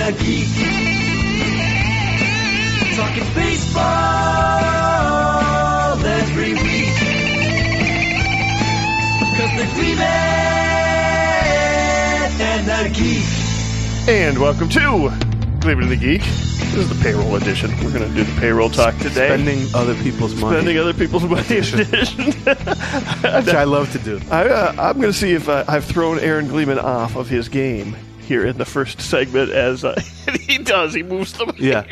a geek. Talking baseball every week. 'Cause they're Gleeman and the Geek. And welcome to Gleeman and the Geek. This is the payroll edition. We're going to do the payroll talk today. Spending other people's money. Spending other people's money edition. Which I love to do. I'm going to see if I've thrown Aaron Gleeman off of his game here in the first segment as he does. He moves them. Yeah.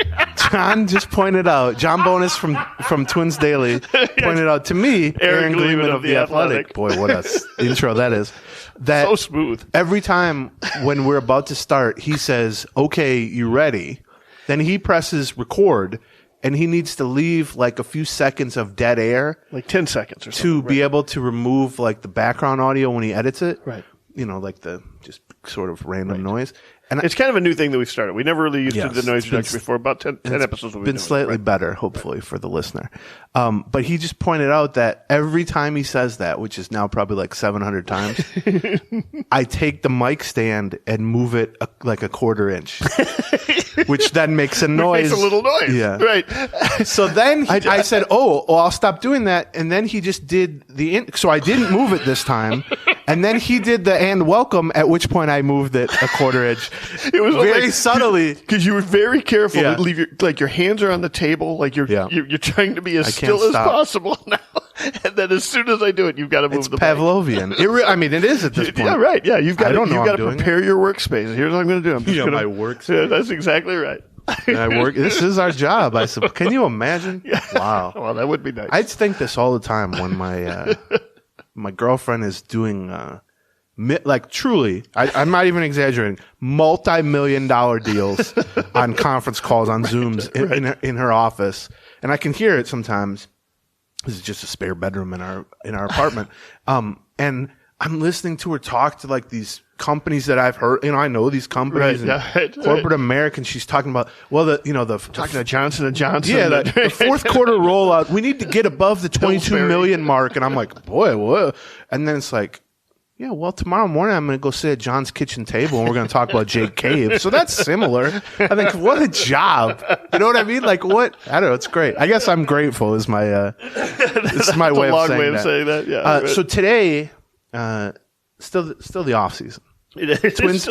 John just pointed out, John Bonus from Twins Daily pointed out to me, Aaron Gleeman of The Athletic. Boy, what a intro that is. That so smooth. Every time when we're about to start, he says, okay, you ready? Then he presses record, and he needs to leave like a few seconds of dead air. Like 10 seconds or something. To be able to remove like the background audio when he edits it. Right. You know, like the just sort of random noise. And it's kind of a new thing that we've started. We never really used to do the noise reduction before. About 10 episodes we've been slightly better, hopefully, for the listener. But he just pointed out that every time he says that, which is now probably like 700 times, I take the mic stand and move it like a quarter inch, which then makes a noise. Makes a little noise. Yeah. Right. So then I said, I'll stop doing that. And then he just did so I didn't move it this time. And then he did the and welcome, at which point I moved it a quarter inch. It was very subtly, because you were very careful to leave your hands are on the table, like you're trying to be as still as possible now. And then as soon as I do it, you've got to move the Pavlovian. It is at this point. Yeah, right. Yeah, you've got to doing prepare your workspace. Here's what I'm going to do. I'm just going my workspace. That's exactly right. This is our job, I suppose. Can you imagine? Yeah. Wow. Well, that would be nice. I think this all the time when my girlfriend is doing truly, I'm not even exaggerating, multi-million-dollar deals on conference calls on Zooms in her office, and I can hear it sometimes. This is just a spare bedroom in our apartment, and I'm listening to her talk to like these companies that I've heard. I know these companies, corporate American. She's talking about talking to Johnson & Johnson. Yeah, the fourth quarter rollout. We need to get above the 22 million mark, and I'm like, boy, what? And then it's like, yeah, well, tomorrow morning I'm going to go sit at John's kitchen table and we're going to talk about Jake Cave. So that's similar. I think, what a job. You know what I mean? Like, what? I don't know. It's great. I guess I'm grateful is my this is my way of saying that. Yeah. So today, still the off season. Twins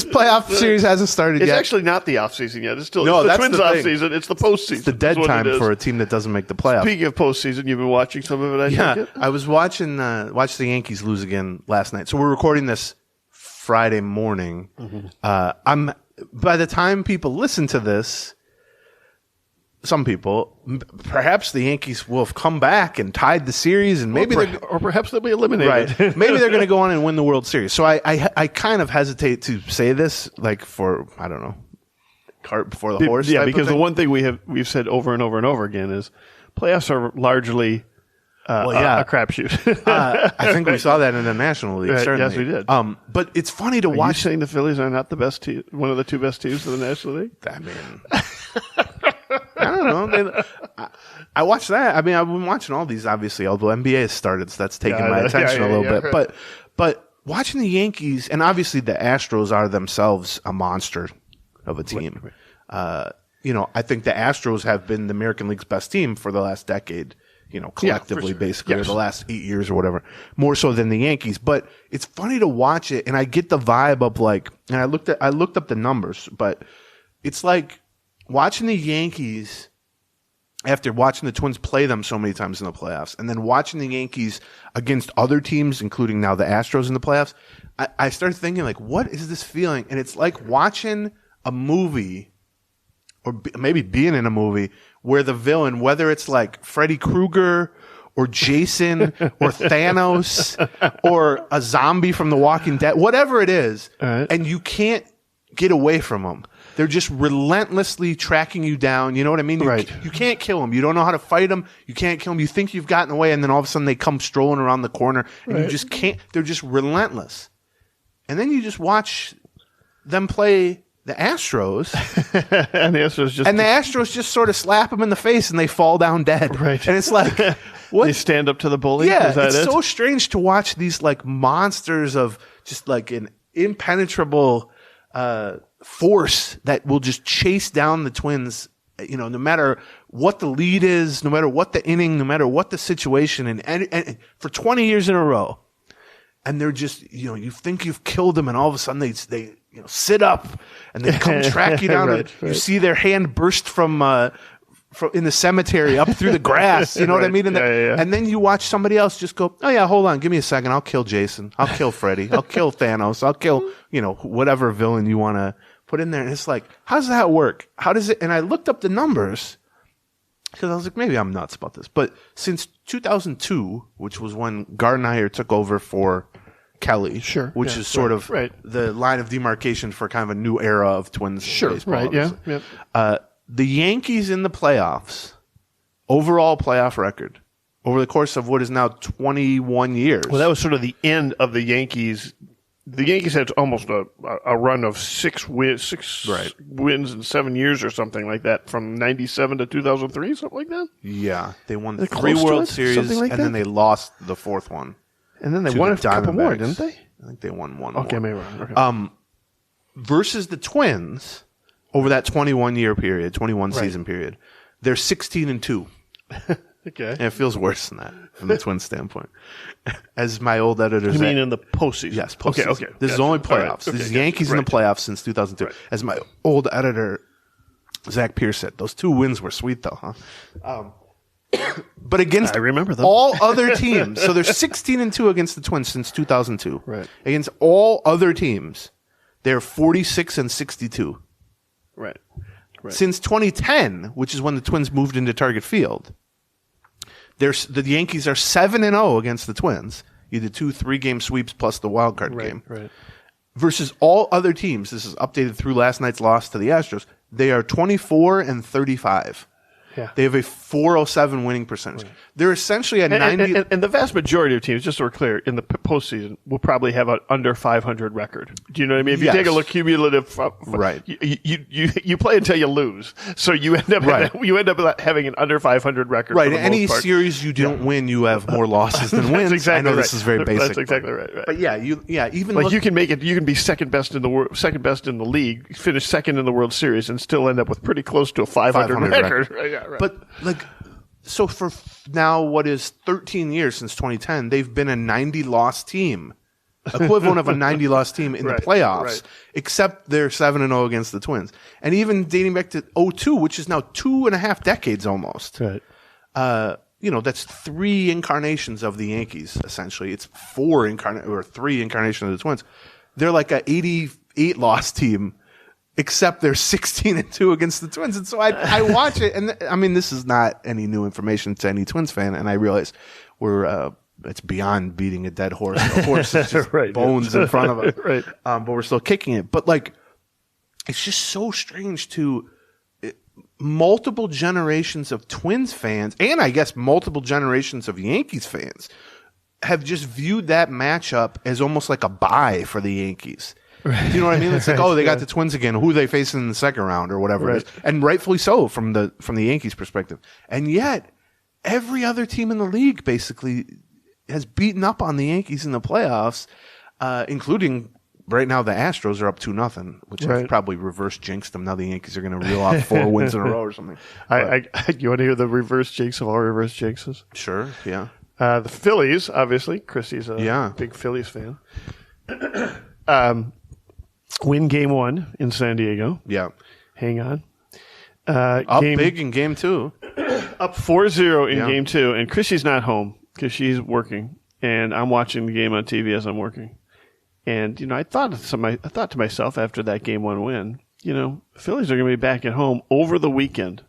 playoff series hasn't started yet. It's actually not the off season yet. It's still the Twins off season. It's the postseason. It's the dead time for a team that doesn't make the playoffs. Speaking of postseason, you've been watching some of it. I was watching the Yankees lose again last night. So we're recording this Friday morning. Mm-hmm. By the time people listen to this, some people, perhaps the Yankees will have come back and tied the series, and maybe or perhaps they'll be eliminated. Right. Maybe they're going to go on and win the World Series. So I kind of hesitate to say this, like for, I don't know, cart before the horse. Yeah, because the one thing we've said over and over and over again is playoffs are largely a crapshoot. I think we saw that in the National League. Certainly. Yes, we did. But it's funny to watch. Are you saying the Phillies are not the best team, one of the two best teams in the National League? I mean, I don't know. I watched that. I mean, I've been watching all these, obviously, although NBA has started, so that's taken my attention a little bit. Right. But watching the Yankees, and obviously the Astros are themselves a monster of a team. Right. I think the Astros have been the American League's best team for the last decade. Collectively, basically, or the last 8 years or whatever, more so than the Yankees. But it's funny to watch it, and I get the vibe of and I looked up the numbers, but it's like watching the Yankees after watching the Twins play them so many times in the playoffs, and then watching the Yankees against other teams, including now the Astros in the playoffs. I started thinking, like, what is this feeling? And it's like watching a movie, or maybe being in a movie, where the villain, whether it's like Freddy Krueger or Jason or Thanos or a zombie from The Walking Dead, whatever it is, and you can't get away from them. They're just relentlessly tracking you down. You know what I mean? You can't kill them. You don't know how to fight them. You can't kill them. You think you've gotten away, and then all of a sudden they come strolling around the corner, and you just can't. They're just relentless. And then you just watch them play the Astros, and the Astros just sort of slap them in the face, and they fall down dead. Right, and it's like, what? They stand up to the bully. Yeah, Is that it's so strange to watch these like monsters of just like an impenetrable force that will just chase down the Twins, no matter what the lead is, no matter what the inning, no matter what the situation, and for 20 years in a row. And they're just, you think you've killed them, and all of a sudden they sit up and they come track you down. Right. You see their hand burst from in the cemetery up through the grass. You know what I mean? And then you watch somebody else just go, oh yeah, hold on, give me a second. I'll kill Jason. I'll kill Freddy. I'll kill Thanos. I'll kill, whatever villain you want to put in there. And it's like, how does that work? How does it? And I looked up the numbers because I was like, maybe I'm nuts about this. But since 2002, which was when Gardenhire took over for Kelly, which is sort of the line of demarcation for kind of a new era of Twins baseball. Right, yeah. The Yankees in the playoffs, overall playoff record, over the course of what is now 21 years. Well, that was sort of the end of the Yankees. The Yankees had almost a run of six wins in 7 years or something like that, from 97 to 2003, something like that. Yeah, they won 3 World Series, and then they lost the 4th one. And then they won a couple more, didn't they? I think they won one more. Maybe wrong. Okay. Versus the Twins, over that 21 season period, they're 16-2. Okay. And it feels worse than that from the Twins standpoint. As my old editor said. You mean in the postseason? Yes, postseason. Okay. This is only playoffs. This is Yankees in the playoffs since 2002. Right. As my old editor, Zach Pierce, said, those 2 wins were sweet, though, huh? But against I remember them. all other teams, so they're 16-2 against the Twins since 2002. Right. Against all other teams, they're 46-62. Right. Since 2010, which is when the Twins moved into Target Field, the Yankees are 7-0 against the Twins. You did 2 3-game sweeps plus the wild card game. Right. Versus all other teams, this is updated through last night's loss to the Astros, they are 24-35. Yeah. They have a 407 winning percentage. Right. They're essentially a 90. And the vast majority of teams, just so we're clear, in the postseason will probably have an under 500 record. Do you know what I mean? If you take a look cumulative, right? You play until you lose, so you end up having an under 500 record. Right. Any series you don't win, you have more losses than wins. Exactly. I know this is very basic. That's exactly right. But even like you can make it. You can be second best in the league, finish second in the World Series, and still end up with pretty close to a 500 record. Right. But so for now, what is 13 years since 2010, they've been a 90-loss team, equivalent of a 90-loss team in the playoffs, except they're 7-0 against the Twins. And even dating back to 2002, which is now 2.5 decades almost. Right. That's 3 incarnations of the Yankees, essentially. It's 3 incarnations of the Twins. They're like a 88-loss team, except they're 16-2 against the Twins. And so I watch it, and I mean, this is not any new information to any Twins fan, and I realize it's beyond beating a dead horse. The horse is just bones in front of it. Right. But we're still kicking it. But it's just so strange to multiple generations of Twins fans, and I guess multiple generations of Yankees fans, have just viewed that matchup as almost like a bye for the Yankees. Right. You know what I mean? It's like, they got the Twins again. Who are they facing in the second round or whatever it is? And rightfully so from the Yankees' perspective. And yet, every other team in the league basically has beaten up on the Yankees in the playoffs, including right now the Astros are up 2-0, which have probably reverse jinxed them. Now the Yankees are going to reel off 4 wins in a row or something. You want to hear the reverse jinx of all reverse jinxes? Sure, yeah. The Phillies, obviously. Chrissy's a big Phillies fan. Win game 1 in San Diego. Yeah. Hang on. Up big in game 2. Up 4-0 in game 2. And Chrissy's not home because she's working. And I'm watching the game on TV as I'm working. And, I thought to myself after that game 1 win, the Phillies are going to be back at home over the weekend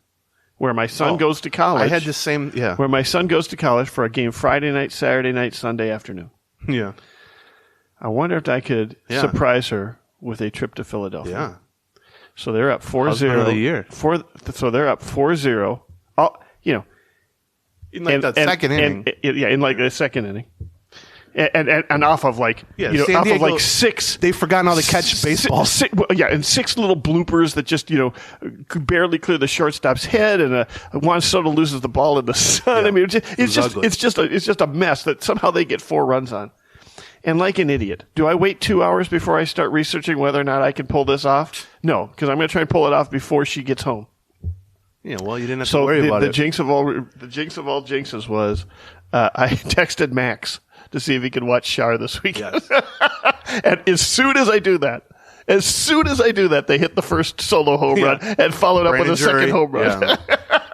where my son goes to college. I had the same, where my son goes to college for a game Friday night, Saturday night, Sunday afternoon. Yeah. I wonder if I could surprise her with a trip to Philadelphia. Yeah. So they're up 4-0. Husband of the year. So they're up 4-0. In the second inning. In like the second inning. And off of San Diego, 6. They've forgotten how to catch baseball. And 6 little bloopers that just, could barely clear the shortstop's head, and Juan Soto loses the ball in the sun. Yeah. I mean, it's just a mess that somehow they get 4 runs on. And like an idiot, do I wait 2 hours before I start researching whether or not I can pull this off? No, because I'm going to try and pull it off before she gets home. Yeah, well, you didn't have to worry about it. The jinx of all jinxes was I texted Max to see if he could watch Shar this weekend. Yes. And as soon as I do that, they hit the first solo home run and followed up with a second home run. Yeah.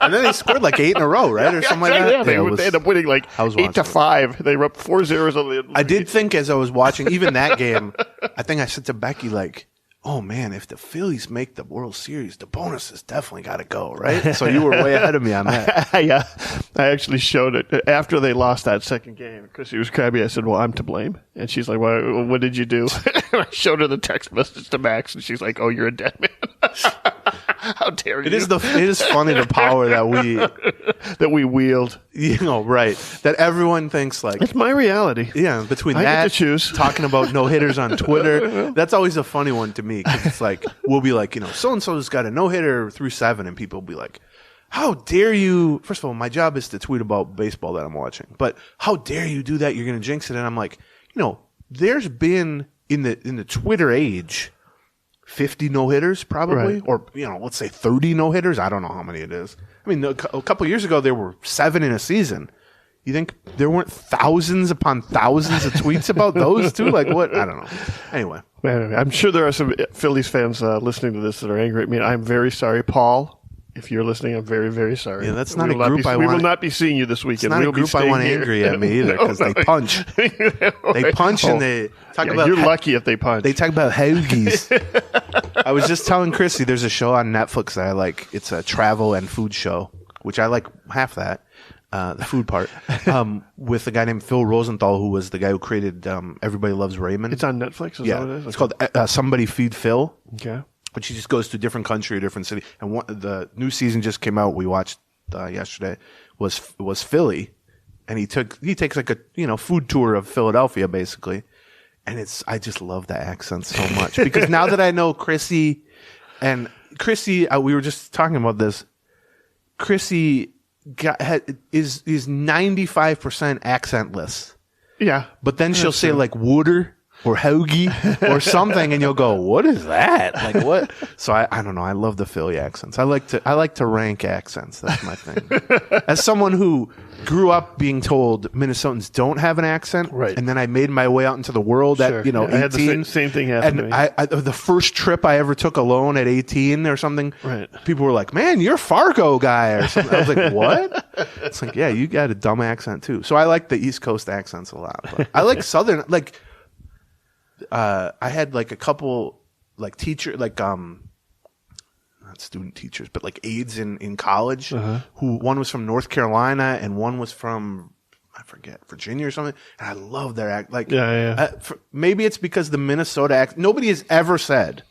And then they scored like 8 in a row, right? Or something like that. Yeah, they ended up winning like 8-5. They were up 4-0 on the I did think as I was watching even that game, I think I said to Becky, like, oh man, if the Phillies make the World Series, the bonus has definitely got to go, right? So you were way ahead of me on that. I actually showed it after they lost that second game because she was crabby. I said, well, I'm to blame. And she's like, well, what did you do? And I showed her the text message to Max, and she's like, oh, you're a dead man. How dare you? It is funny the power that we wield. You know, right. That everyone thinks like it's my reality. Yeah, between I that get to choose. Talking about no hitters on Twitter, that's always a funny one to me because it's like we'll be like, so and so's got a no hitter through 7, and people will be like, how dare you? First of all, my job is to tweet about baseball that I'm watching, but how dare you do that? You're going to jinx it. And I'm like, there's been in the Twitter age 50 no-hitters probably, right. Or, let's say 30 no-hitters. I don't know how many it is. I mean, a couple of years ago, there were 7 in a season. You think there weren't thousands upon thousands of tweets about those two? Like what? I don't know. Anyway. I'm sure there are some Phillies fans listening to this that are angry at me. I'm very sorry, Paul. If you're listening, I'm very, very sorry. Yeah, that's not a group I want. We will not be seeing you this weekend. It's not a group I want angry at me either because they punch. They punch and they talk about. You're lucky if they punch. They talk about hoagies. I was just telling Chrissy there's a show on Netflix that I like. It's a travel and food show, which I like half that, the food part, with a guy named Phil Rosenthal, who was the guy who created Everybody Loves Raymond. It's on Netflix? Is that what it is? It's called Somebody Feed Phil. Okay. Which he just goes to a different country, a different city. And the new season just came out. We watched yesterday. Was Philly, and he takes like a food tour of Philadelphia basically, and I just love the accent so much because now that I know Chrissy, we were just talking about this. Chrissy is 95% accentless. Yeah, but then she'll say like water or hoagie or something, and you'll go, what is that? Like what? So I don't know. I love the Philly accents. I like to rank accents. That's my thing. As someone who grew up being told Minnesotans don't have an accent, right? And then I made my way out into the world at 18. I had the same thing happen to me. The first trip I ever took alone at 18 or something, right? People were like, "Man, you're a Fargo guy," or something. I was like, "What?" It's like, yeah, you got a dumb accent too. So I like the East Coast accents a lot. But I like Southern, like. I had like a couple like teacher not student teachers but like aides in college who one was from North Carolina and one was from I forget Virginia or something, and I love their act like maybe it's because the Minnesota accent, nobody has ever said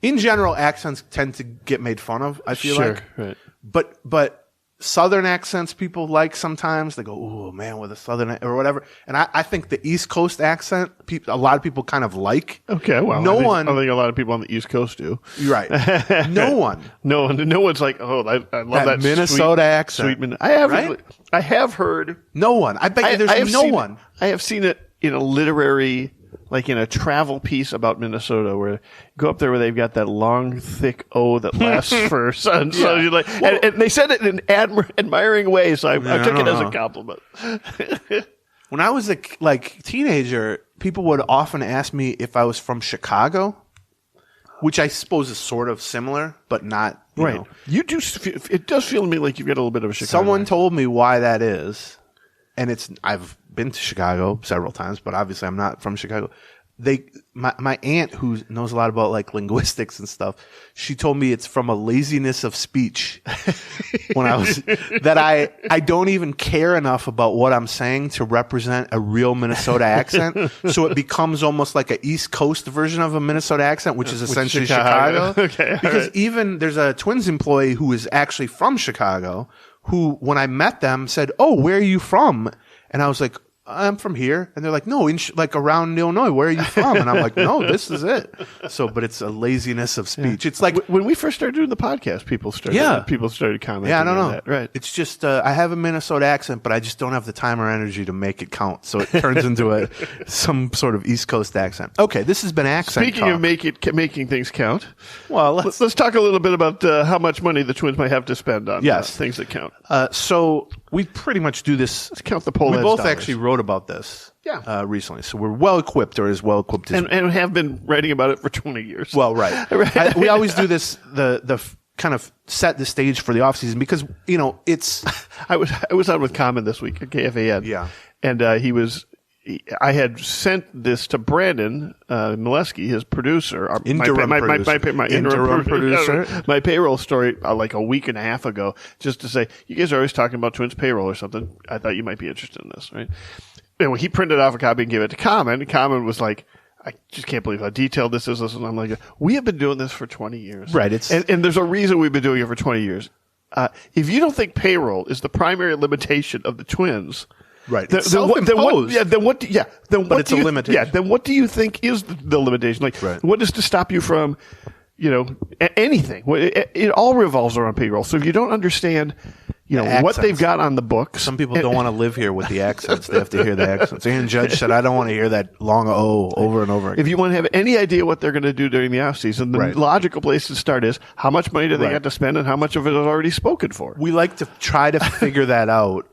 in general accents tend to get made fun of, I feel like, right. But Southern accents people like sometimes. They go, "Oh man, with a Southern or whatever." And I think the East Coast accent, a lot of people kind of like. Okay, well, I think a lot of people on the East Coast do. You're right. No one's like, "Oh, I love that Minnesota accent." Sweet, I have heard. No one. I bet you there's no one. I have seen it in a literary. Like in a travel piece about Minnesota, where you go up there where they've got that long, thick O that lasts for sun. So you're like, and they said it in an admiring way, so I took it as a compliment. When I was a teenager, people would often ask me if I was from Chicago, which I suppose is sort of similar, but not. Right. You do. It does feel to me like you've got a little bit of a Chicago. Someone told me why that is, and I've been to Chicago several times, but obviously I'm not from Chicago. My aunt, who knows a lot about like linguistics and stuff, she told me it's from a laziness of speech when I was that I don't even care enough about what I'm saying to represent a real Minnesota accent. So it becomes almost like a East Coast version of a Minnesota accent, which is essentially Chicago. Okay, because even there's a Twins employee who is actually from Chicago who, when I met them, said, "Oh, where are you from?" And I was like, I'm from here. And they're like, no, like around Illinois. Where are you from? And I'm like, no, this is it. So, but it's a laziness of speech. It's like when we first started doing the podcast, people started commenting. Yeah, I don't know. on that. Right. It's just I have a Minnesota accent, but I just don't have the time or energy to make it count. So it turns into some sort of East Coast accent. Okay, this has been accent Speaking talk. of making things count, well, let's talk a little bit about how much money the Twins might have to spend on things that count. So we pretty much do this. Let's count the poll. We ads both dollars. actually wrote about this recently. So we're well equipped, or as well equipped as and have been writing about it for 20 years. well, right. We always do this, the kind of set the stage for the offseason because, it's... I was on with Common this week at KFAN. Yeah. And I had sent this to Brandon Mileski, his producer, my interim producer, my payroll story like a week and a half ago, just to say, you guys are always talking about Twins payroll or something. I thought you might be interested in this, right? And he printed off a copy and gave it to Common. Common was like, I just can't believe how detailed this is. And I'm like, we have been doing this for 20 years. Right. And there's a reason we've been doing it for 20 years. If you don't think payroll is the primary limitation of the Twins, right, then what do you limitation. Yeah, then what do you think is the limitation? Like, what is to stop you from, anything? It all revolves around payroll. So if you don't understand, what they've got on the books. Some people don't want to live here with the accents. They have to hear the accents. Aaron Judge said, I don't want to hear that long O over and over again. If you want to have any idea what they're going to do during the offseason, the logical place to start is how much money do they have to spend and how much of it is already spoken for. We like to try to figure that out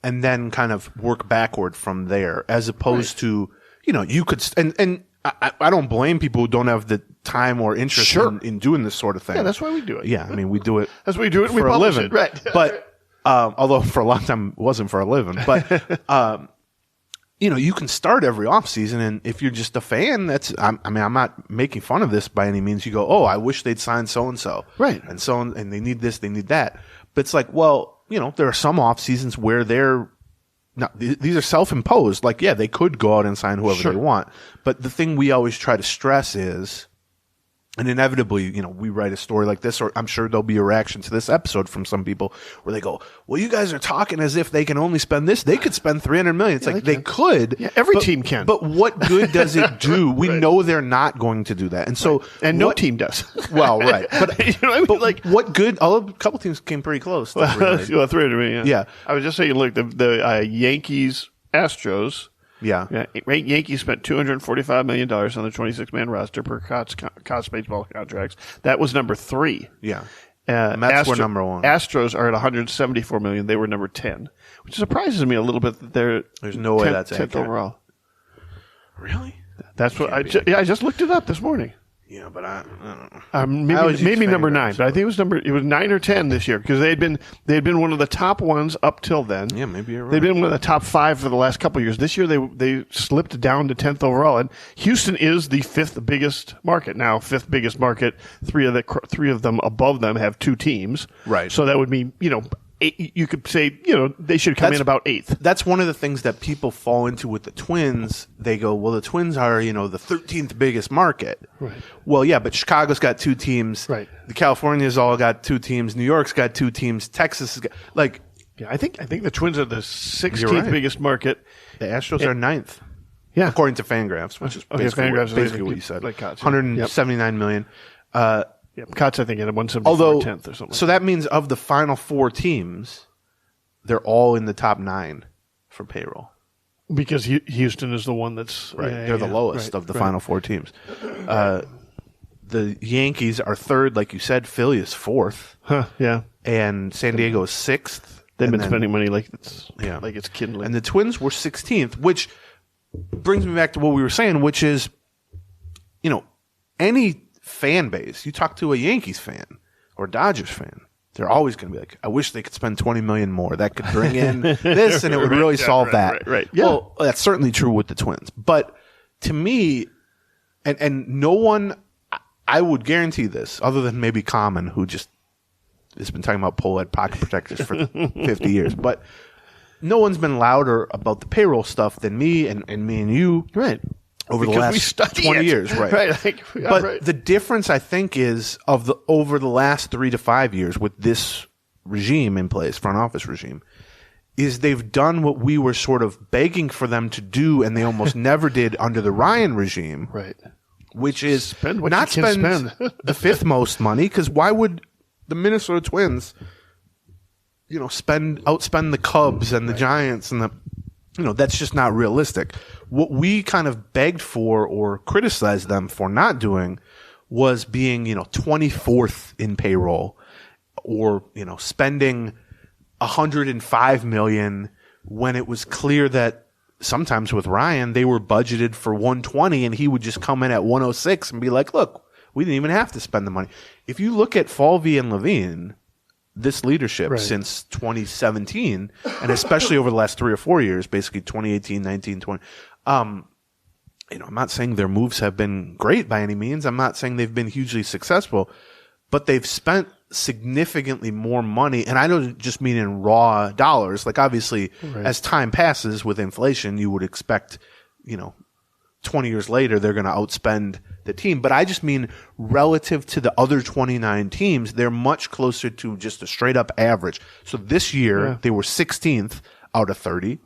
and then kind of work backward from there, as opposed to, you could, and I don't blame people who don't have the time or interest in doing this sort of thing. Yeah, that's why we do it. Yeah, I mean, we do it. That's why we do it. For we a living, it, right? But although for a long time it wasn't for a living, but you can start every offseason, and if you're just a fan, I'm not making fun of this by any means. You go, oh, I wish they'd sign so and so, right? And so and they need this, they need that. But it's like, well, there are some off seasons where these are self-imposed. Like, yeah, they could go out and sign whoever they want. But the thing we always try to stress is, and inevitably, we write a story like this, or I'm sure there'll be a reaction to this episode from some people where they go, well, you guys are talking as if they can only spend this. They could spend $300 million. It's like they could. Yeah, every team can. But what good does it do? We know they're not going to do that. And so, no team does. Well, right. But, but like, what good? A couple teams came pretty close. To $300 million. Yeah. I was just saying, look, the Yankees, Astros. Yeah. Yankees spent $245 million on the 26-man roster per Cots baseball contracts. That was number 3. Yeah. Mets were number 1. Astros are at $174 million. They were number 10, which surprises me a little bit that there's no way that's 10th accurate. Overall. Really? That's what I just looked it up this morning. Yeah, but I don't know. Maybe number 9, but I think it was 9 or 10 this year because they had been one of the top ones up till then. Yeah, maybe you're right. They've been one of the top 5 for the last couple of years. This year they slipped down to 10th overall, and Houston is the 5th biggest market now. 5th biggest market. Three of them above them have 2 teams. Right. So that would mean you could say they should come in about 8th. That's one of the things that people fall into with the Twins. They go, well, the Twins are the 13th biggest market. Right. Well, yeah, but Chicago's got 2 teams. Right. The California's all got 2 teams. New York's got 2 teams. Texas has got Yeah, I think the Twins are the 16th biggest market. The Astros are 9th. Yeah, according to Fangraphs, which is basically what you said. Like Cots, $179 million. Cots, I think, at 174 10th or something. So that means of the final 4 teams, they're all in the top 9 for payroll. Because Houston is the one that's right. They're the lowest of the final 4 teams. The Yankees are 3rd, like you said. Philly is 4th. Yeah. And San Diego is 6th. They've been spending money like it's kindling. And the Twins were 16th, which brings me back to what we were saying, which is, any fan base, you talk to a Yankees fan or Dodgers fan, they're always going to be like, I wish they could spend $20 million more. That could bring in this and it would really solve that. Right. Yeah. Well, that's certainly true with the Twins. But to me, and no one, I would guarantee this, other than maybe Common, who just has been talking about pole-head pocket protectors for 50 years, but no one's been louder about the payroll stuff than me and me and you. Right. Over the last 20 years, right? Right. But the difference, I think, is over the last 3 to 5 years with this regime in place, front office regime, is they've done what we were sort of begging for them to do, and they almost never did under the Ryan regime. Right. Which is spend the fifth most money, because why would the Minnesota Twins, outspend the Cubs and the Giants and that's just not realistic. What we kind of begged for or criticized them for not doing was being, 24th in payroll, or, spending $105 million when it was clear that sometimes with Ryan, they were budgeted for 120 and he would just come in at 106 and be like, look, we didn't even have to spend the money. If you look at Falvey and Levine, this leadership since 2017, and especially over the last 3 or 4 years, basically 2018, 19, 20, I'm not saying their moves have been great by any means. I'm not saying they've been hugely successful, but they've spent significantly more money. And I don't just mean in raw dollars. Like, obviously, as time passes with inflation, you would expect, 20 years later, they're going to outspend the team. But I just mean relative to the other 29 teams, they're much closer to just a straight up average. So this year, they were 16th out of 30,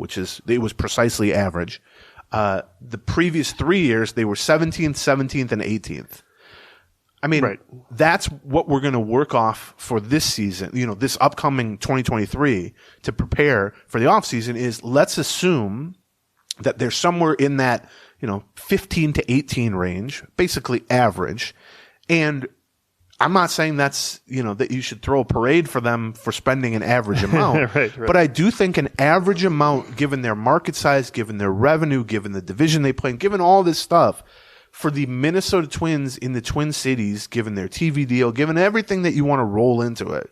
it was precisely average. The previous 3 years, they were 17th, 17th, and 18th. I mean, that's what we're going to work off for this season, this upcoming 2023 to prepare for the offseason is, let's assume that they're somewhere in that, 15 to 18 range, basically average. And I'm not saying that's, that you should throw a parade for them for spending an average amount. But I do think an average amount, given their market size, given their revenue, given the division they play in, given all this stuff, for the Minnesota Twins in the Twin Cities, given their TV deal, given everything that you want to roll into it,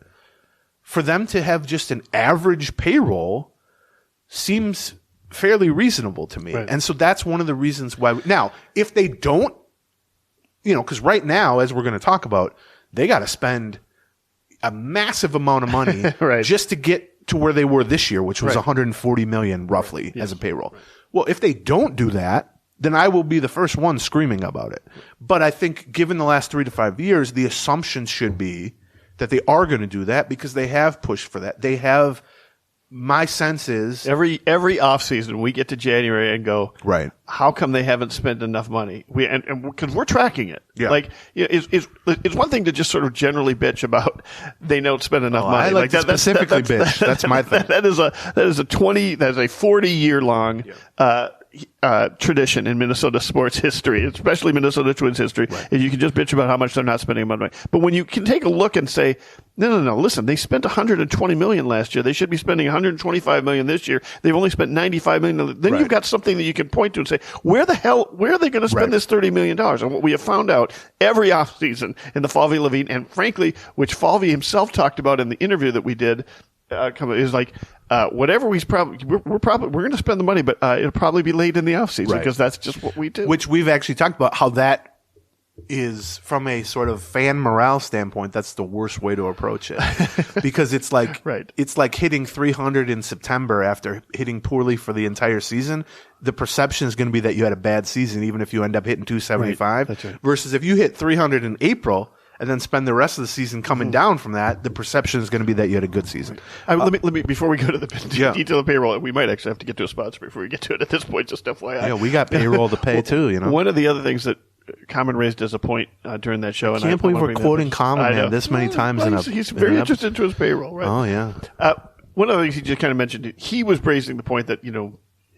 for them to have just an average payroll seems fairly reasonable to me. And so that's one of the reasons why. Now, if they don't, because right now, as we're going to talk about, they got to spend a massive amount of money just to get to where they were this year, which was $140 million roughly as a payroll. Well, if they don't do that, then I will be the first one screaming about it. But I think given the last 3 to 5 years, the assumption should be that they are going to do that because they have pushed for that. They have, my sense is, every offseason we get to January and go, how come they haven't spent enough money? And because we're tracking it. Like, it's one thing to just sort of generally bitch about they don't spend enough money. I like that, specifically bitch. That's my thing. That is a 40-year long tradition in Minnesota sports history, especially Minnesota Twins history. And you can just bitch about how much they're not spending money. But when you can take a look and say, no, listen, they spent $120 million last year. They should be spending $125 million this year. They've only spent $95 million. Then you've got something that you can point to and say, where are they going to spend this $30 million? And what we have found out every offseason in the Falvey Levine, and frankly, which Falvey himself talked about in the interview that we did, is like, whatever we're going to spend the money, but it'll probably be late in the offseason because that's just what we do. Which we've actually talked about how that is, from a sort of fan morale standpoint, that's the worst way to approach it because it's like it's like hitting 300 in September after hitting poorly for the entire season. The perception is going to be that you had a bad season, even if you end up hitting 275. Versus if you hit 300 in April and then spend the rest of the season coming down from that, the perception is going to be that you had a good season. Let me before we go to the detail of payroll, we might actually have to get to a sponsor before we get to it at this point, just FYI. Yeah, we got payroll to pay too, One of the other things that Common raised as a point during that show. I can't believe we're quoting Common Man this many times. He's very interested into his payroll, right? Oh, yeah. One of the things he just kind of mentioned, he was raising the point that,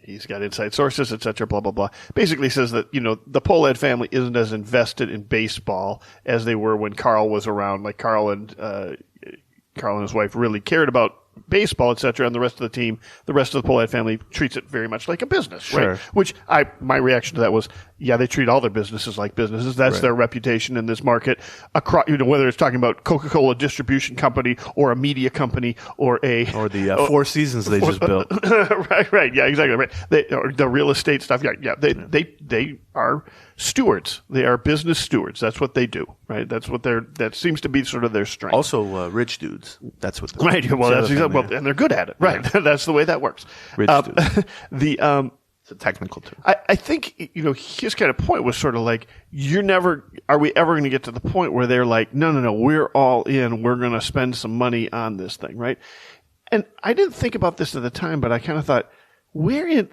he's got inside sources, et cetera, blah, blah, blah. Basically says that, the Pohlad family isn't as invested in baseball as they were when Carl was around. Like Carl and his wife really cared about baseball, et cetera, and the rest of the team, the rest of the Pohlad family treats it very much like a business, right? Which my reaction to that was, they treat all their businesses like businesses. That's their reputation in this market. Across, whether it's talking about Coca-Cola distribution company or a media company or the Four Seasons they just built. right. Yeah, exactly. Right. The real estate stuff. They are stewards. They are business stewards. That's what they do, right? That seems to be sort of their strength. Also, rich dudes. That's what. And they're good at it, right? That's the way that works. Rich dudes. It's a technical term. I think, his kind of point was sort of like, are we ever going to get to the point where they're like, no, we're all in. We're going to spend some money on this thing, right? And I didn't think about this at the time, but I kind of thought,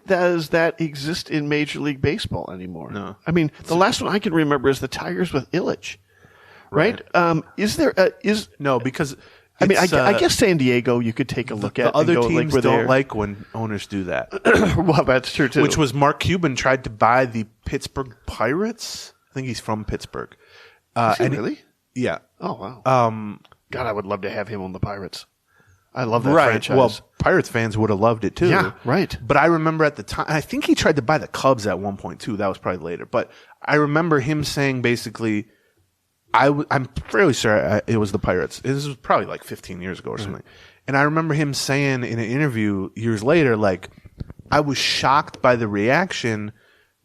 does that exist in Major League Baseball anymore? No. I mean, the last one I can remember is the Tigers with Illich, right? No, because I mean, I guess San Diego you could take a look at. The other and go, teams like, don't like when owners do that. Well, that's true too. Which was Mark Cuban tried to buy the Pittsburgh Pirates. I think he's from Pittsburgh. Is he really? Yeah. Oh wow. God, I would love to have him on the Pirates. I love that Right. franchise. Well, Pirates fans would have loved it too. Yeah, right. But I remember at the time, I think he tried to buy the Cubs at one point too. That was probably later. But I remember him saying basically, I'm fairly sure it was the Pirates. This was probably like 15 years ago or something. And I remember him saying in an interview years later, like, I was shocked by the reaction,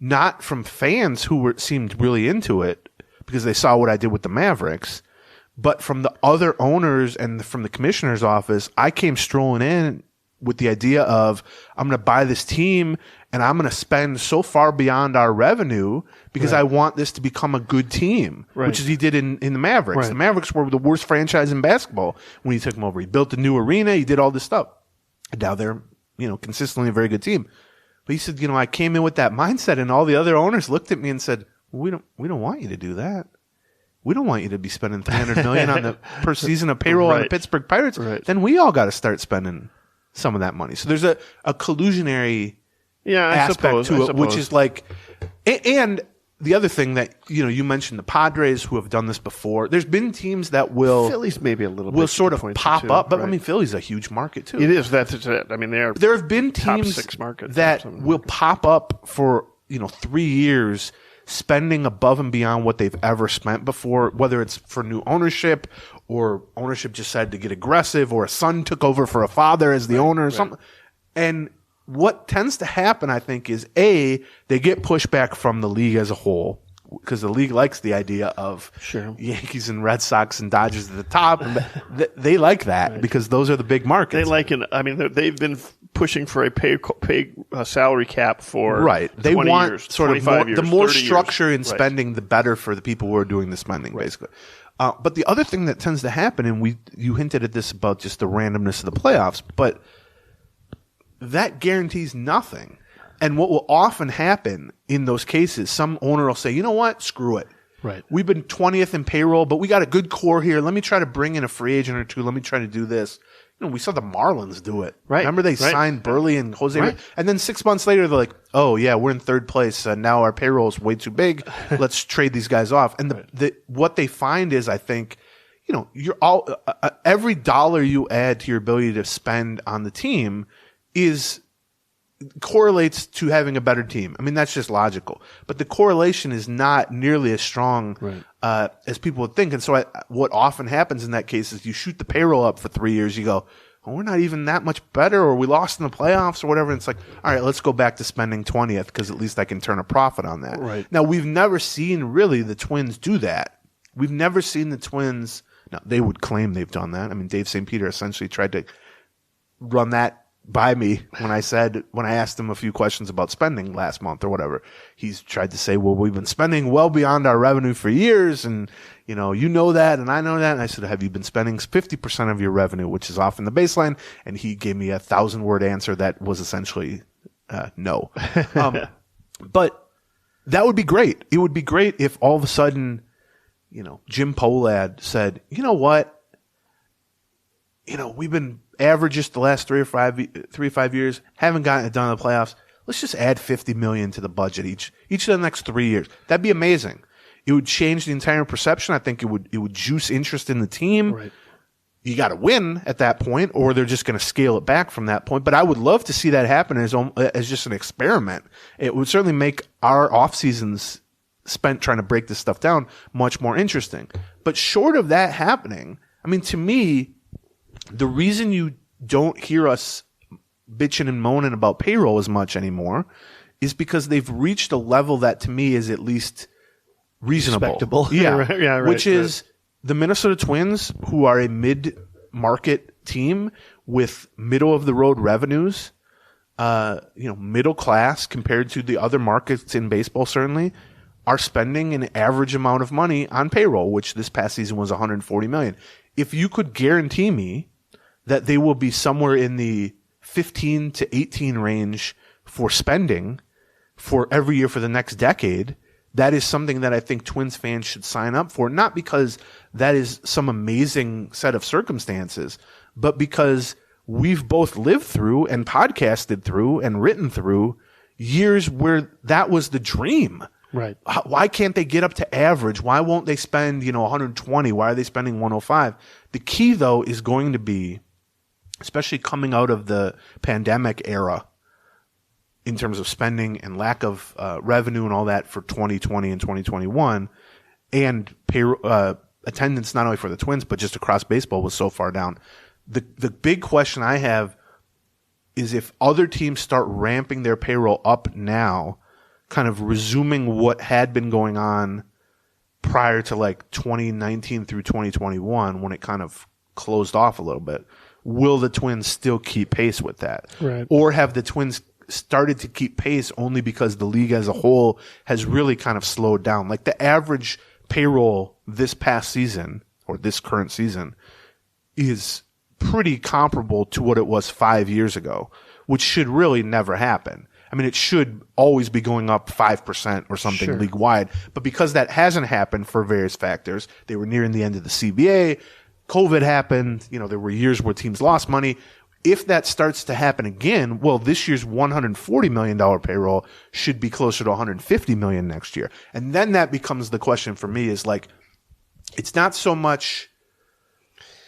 not from fans who seemed really into it because they saw what I did with the Mavericks, but from the other owners and from the commissioner's office. I came strolling in with the idea of, I'm going to buy this team and I'm going to spend so far beyond our revenue because I want this to become a good team, which is he did in the Mavericks. Right. The Mavericks were the worst franchise in basketball when he took them over. He built a new arena. He did all this stuff. And now they're, consistently a very good team. But he said, I came in with that mindset and all the other owners looked at me and said, we don't want you to do that. We don't want you to be spending $300 million on the per season of payroll on the Pittsburgh Pirates. Right. Then we all got to start spending some of that money. So there's a collusionary aspect to it, which is like, and the other thing that, you mentioned the Padres who have done this before. There's been teams that will Phillies maybe a little bit will sort of pop up, but right. I mean, Philly's a huge market too. It is. That's it. I mean, there have been teams top 6 markets that will pop up for 3 years, spending above and beyond what they've ever spent before, whether it's for new ownership or ownership just decided to get aggressive or a son took over for a father as the owner or something. And what tends to happen, I think, is they get pushback from the league as a whole because the league likes the idea of Yankees and Red Sox and Dodgers at the top. And they like that because those are the big markets. They like it. I mean, they've been pushing for a salary cap for 20 They want years, sort of 25 years, the more 30 structure years. in spending, the better for the people who are doing the spending, basically. But the other thing that tends to happen, and you hinted at this about just the randomness of the playoffs, but that guarantees nothing. And what will often happen in those cases, some owner will say, you know what, screw it. Right. We've been 20th in payroll, but we got a good core here. Let me try to bring in a free agent or two. Let me try to do this. We saw the Marlins do it. Right. Remember they signed Burley and Jose? Right. And then 6 months later, they're like, oh, yeah, we're in third place. Now our payroll is way too big. Let's trade these guys off. And what they find is, I think, you're all every dollar you add to your ability to spend on the team correlates to having a better team. I mean, that's just logical. But the correlation is not nearly as strong as people would think. And so what often happens in that case is you shoot the payroll up for 3 years. You go, oh, we're not even that much better, or we lost in the playoffs or whatever. And it's like, all right, let's go back to spending 20th because at least I can turn a profit on that. Right. Now, we've never seen really the Twins do that. We've never seen the Twins. Now, they would claim they've done that. I mean, Dave St. Peter essentially tried to run that by me when I asked him a few questions about spending last month or whatever. He's tried to say, well, we've been spending well beyond our revenue for years. And, you know that. And I know that. And I said, have you been spending 50% of your revenue, which is often the baseline? And he gave me a 1,000-word answer that was essentially, no. But that would be great. It would be great if all of a sudden, Jim Polad said, you know what? We've been averages the last 3 or 5 years, haven't gotten it done in the playoffs. Let's just add $50 million to the budget each of the next 3 years. That'd be amazing. It would change the entire perception. I think it would juice interest in the team. Right. You got to win at that point, or they're just going to scale it back from that point. But I would love to see that happen as just an experiment. It would certainly make our off seasons spent trying to break this stuff down much more interesting. But short of that happening, I mean, to me, the reason you don't hear us bitching and moaning about payroll as much anymore is because they've reached a level that to me is at least reasonable. Respectable. Yeah. Right, Which is the Minnesota Twins, who are a mid-market team with middle-of-the-road revenues, middle class compared to the other markets in baseball, certainly, are spending an average amount of money on payroll, which this past season was $140 million. If you could guarantee me that they will be somewhere in the 15 to 18 range for spending for every year for the next decade. That is something that I think Twins fans should sign up for, not because that is some amazing set of circumstances, but because we've both lived through and podcasted through and written through years where that was the dream. Right. Why can't they get up to average? Why won't they spend, 120? Why are they spending 105? The key, though, is going to be, especially coming out of the pandemic era, in terms of spending and lack of revenue and all that for 2020 and 2021, and attendance not only for the Twins but just across baseball was so far down. The big question I have is if other teams start ramping their payroll up now, kind of resuming what had been going on prior to like 2019 through 2021 when it kind of closed off a little bit, will the Twins still keep pace with that? Right. Or have the Twins started to keep pace only because the league as a whole has really kind of slowed down? Like the average payroll this past season or this current season is pretty comparable to what it was 5 years ago, which should really never happen. I mean, it should always be going up 5% or something Sure. league wide. But because that hasn't happened for various factors, they were nearing the end of the CBA, COVID happened, there were years where teams lost money. If that starts to happen again, well, this year's $140 million payroll should be closer to $150 million next year. And then that becomes the question for me is like, it's not so much,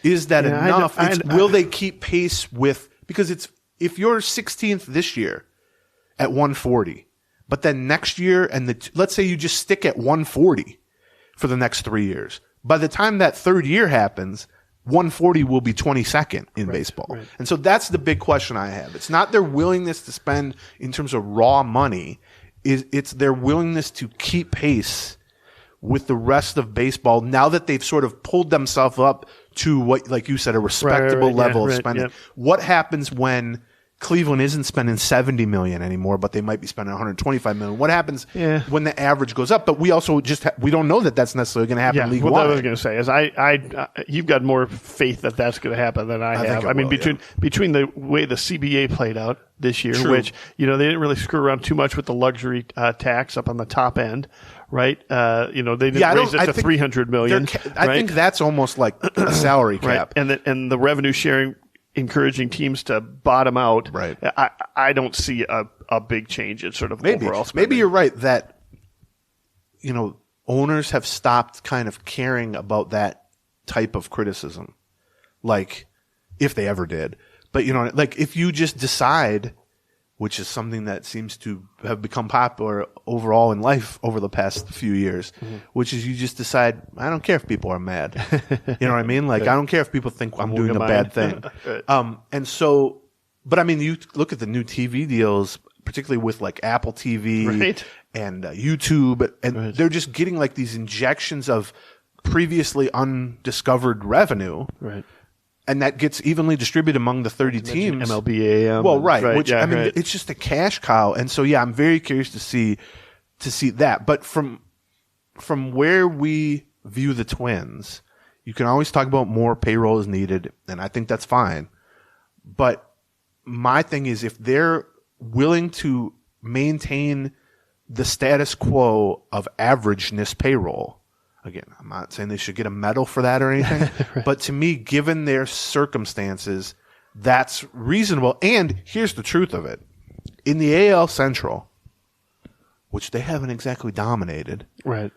is that enough? Will they keep pace with, because if you're 16th this year at 140, but then next year, and let's say you just stick at 140 for the next 3 years. By the time that third year happens, 140 will be 22nd in baseball. Right. And so that's the big question I have. It's not their willingness to spend in terms of raw money. It's their willingness to keep pace with the rest of baseball now that they've sort of pulled themselves up to what, like you said, a respectable level of spending. What happens when Cleveland isn't spending $70 million anymore, but they might be spending $125 million? What happens when the average goes up? But we also we don't know that that's necessarily going to happen league-wide. What I was going to say is you've got more faith that that's going to happen than I have. I mean, between the way the CBA played out this year, which, they didn't really screw around too much with the luxury tax up on the top end, right? They didn't raise it to $300 million. I think that's almost like a salary cap. Right. And the revenue sharing encouraging teams to bottom out. Right. I don't see a big change in sort of overall spending. Maybe you're right that, owners have stopped kind of caring about that type of criticism. Like, if they ever did. But, like if you just decide, which is something that seems to have become popular overall in life over the past few years, which is you just decide, I don't care if people are mad. You know what I mean? Like, I don't care if people think I'm doing a bad thing. And so, but I mean, you look at the new TV deals, particularly with like Apple TV and YouTube, and they're just getting like these injections of previously undiscovered revenue. Right. And that gets evenly distributed among the 30 teams. MLB AM. Well, which it's just a cash cow. And so, I'm very curious to see that. But from where we view the Twins, you can always talk about more payroll is needed, and I think that's fine. But my thing is, if they're willing to maintain the status quo of averageness payroll, again, I'm not saying they should get a medal for that or anything, but to me, given their circumstances, that's reasonable. And here's the truth of it. In the AL Central, which they haven't exactly dominated, right,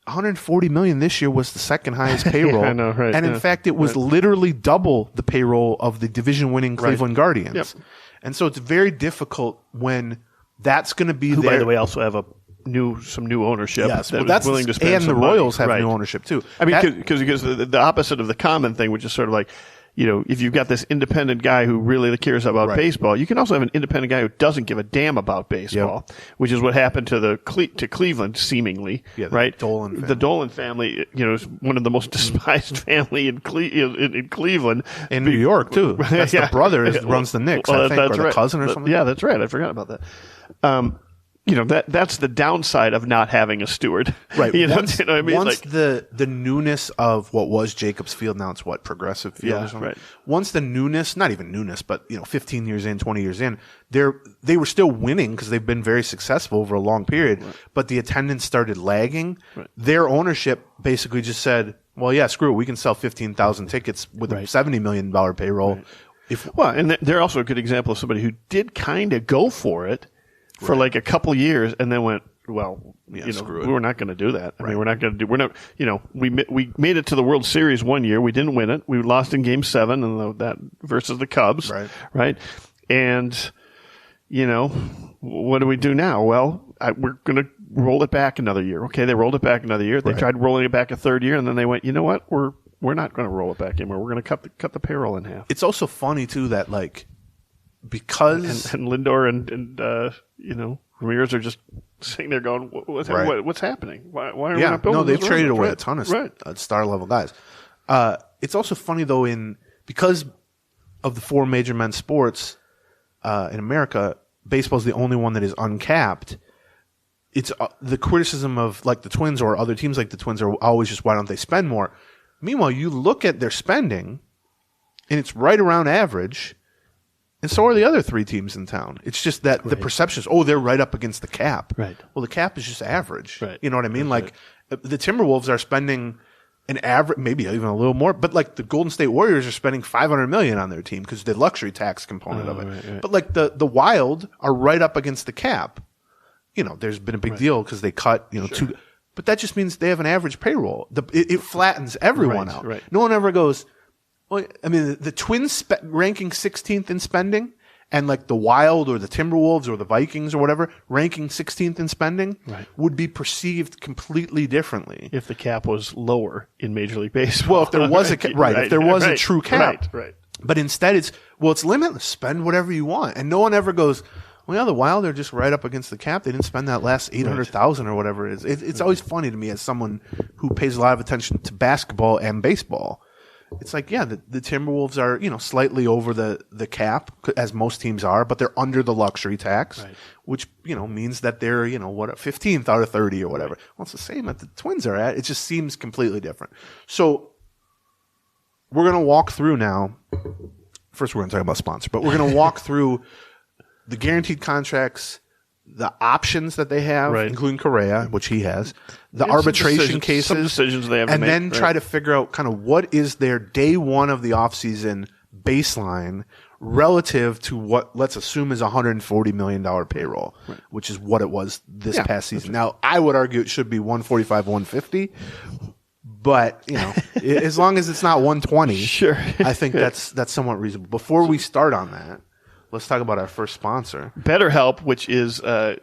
$140 million this year was the second highest payroll. I know, right. And in fact, it was literally double the payroll of the division-winning Cleveland Guardians. Yep. And so it's very difficult when that's going to be who, by the way, also have some new ownership. Yes, that's willing to spend and some the Royals money. have new ownership too. I mean, because the opposite of the common thing, which is sort of like, if you've got this independent guy who really cares about baseball, you can also have an independent guy who doesn't give a damn about baseball, which is what happened to Cleveland, seemingly, right? The Dolan family, is one of the most despised family in Cleveland. In New York, too. That's the brother runs the Knicks, I think, or the cousin or something. Yeah, that's right. I forgot about that. that's the downside of not having a steward. Right. Once, you know what I mean? Once the newness of what was Jacobs Field, now it's what, Progressive Field or something? Right. Once the newness, not even newness, but 15 years in, 20 years in, they were still winning because they've been very successful over a long period, but the attendance started lagging. Right. Their ownership basically just said, well, yeah, screw it. We can sell 15,000 tickets with a $70 million payroll. Right. And they're also a good example of somebody who did kind of go for it for like a couple years and then went, well, screw it. We're not going to do that. I mean, we made it to the World Series one year. We didn't win it. We lost in Game 7 and that versus the Cubs. Right. And, what do we do now? Well, we're going to roll it back another year. Okay. They rolled it back another year. They tried rolling it back a third year and then they went, you know what? We're not going to roll it back anymore. We're going to cut the payroll in half. It's also funny too that because and Lindor and Ramirez are just sitting there going, what's happening? Why are we not building? No, they've this traded room? away a ton of star level guys. It's also funny though because of the 4 major men's sports in America, baseball is the only one that is uncapped. It's the criticism of like the Twins or other teams like the Twins are always just, why don't they spend more? Meanwhile, you look at their spending and it's right around average. And so are the other 3 teams in town. It's just that the perception is, they're right up against the cap. Right. Well, the cap is just average. Right. You know what I mean? That's the Timberwolves are spending an average, maybe even a little more, but like the Golden State Warriors are spending $500 million on their team because the luxury tax component of it. Right. But like the Wild are right up against the cap. There's been a big deal because they cut, two. But that just means they have an average payroll. It flattens everyone out. Right. No one ever goes, well, I mean, the Twins ranking 16th in spending and like the Wild or the Timberwolves or the Vikings or whatever ranking 16th in spending would be perceived completely differently. If the cap was lower in Major League Baseball. Well, if there was if there was a true cap. Right. But instead it's limitless. Spend whatever you want. And no one ever goes, well, yeah, the Wild are just right up against the cap. They didn't spend that last $800,000 or whatever it is. It's always funny to me as someone who pays a lot of attention to basketball and baseball. It's like, yeah, the Timberwolves are, slightly over the cap, as most teams are, but they're under the luxury tax, which, means that they're, 15th out of 30 or whatever. Well, it's the same that the Twins are at. It just seems completely different. So we're going to walk through now. First, we're going to talk about sponsor, but we're going to walk through the guaranteed contracts, the options that they have, including Correa, which he has, the arbitration cases, some decisions they have to make, then try to figure out kind of what is their day one of the offseason baseline relative to what, let's assume, is $140 million payroll, which is what it was this past season. Now, I would argue it should be 145, 150. But, as long as it's not 120, sure. I think that's somewhat reasonable. Before we start on that, let's talk about our first sponsor. BetterHelp, which is a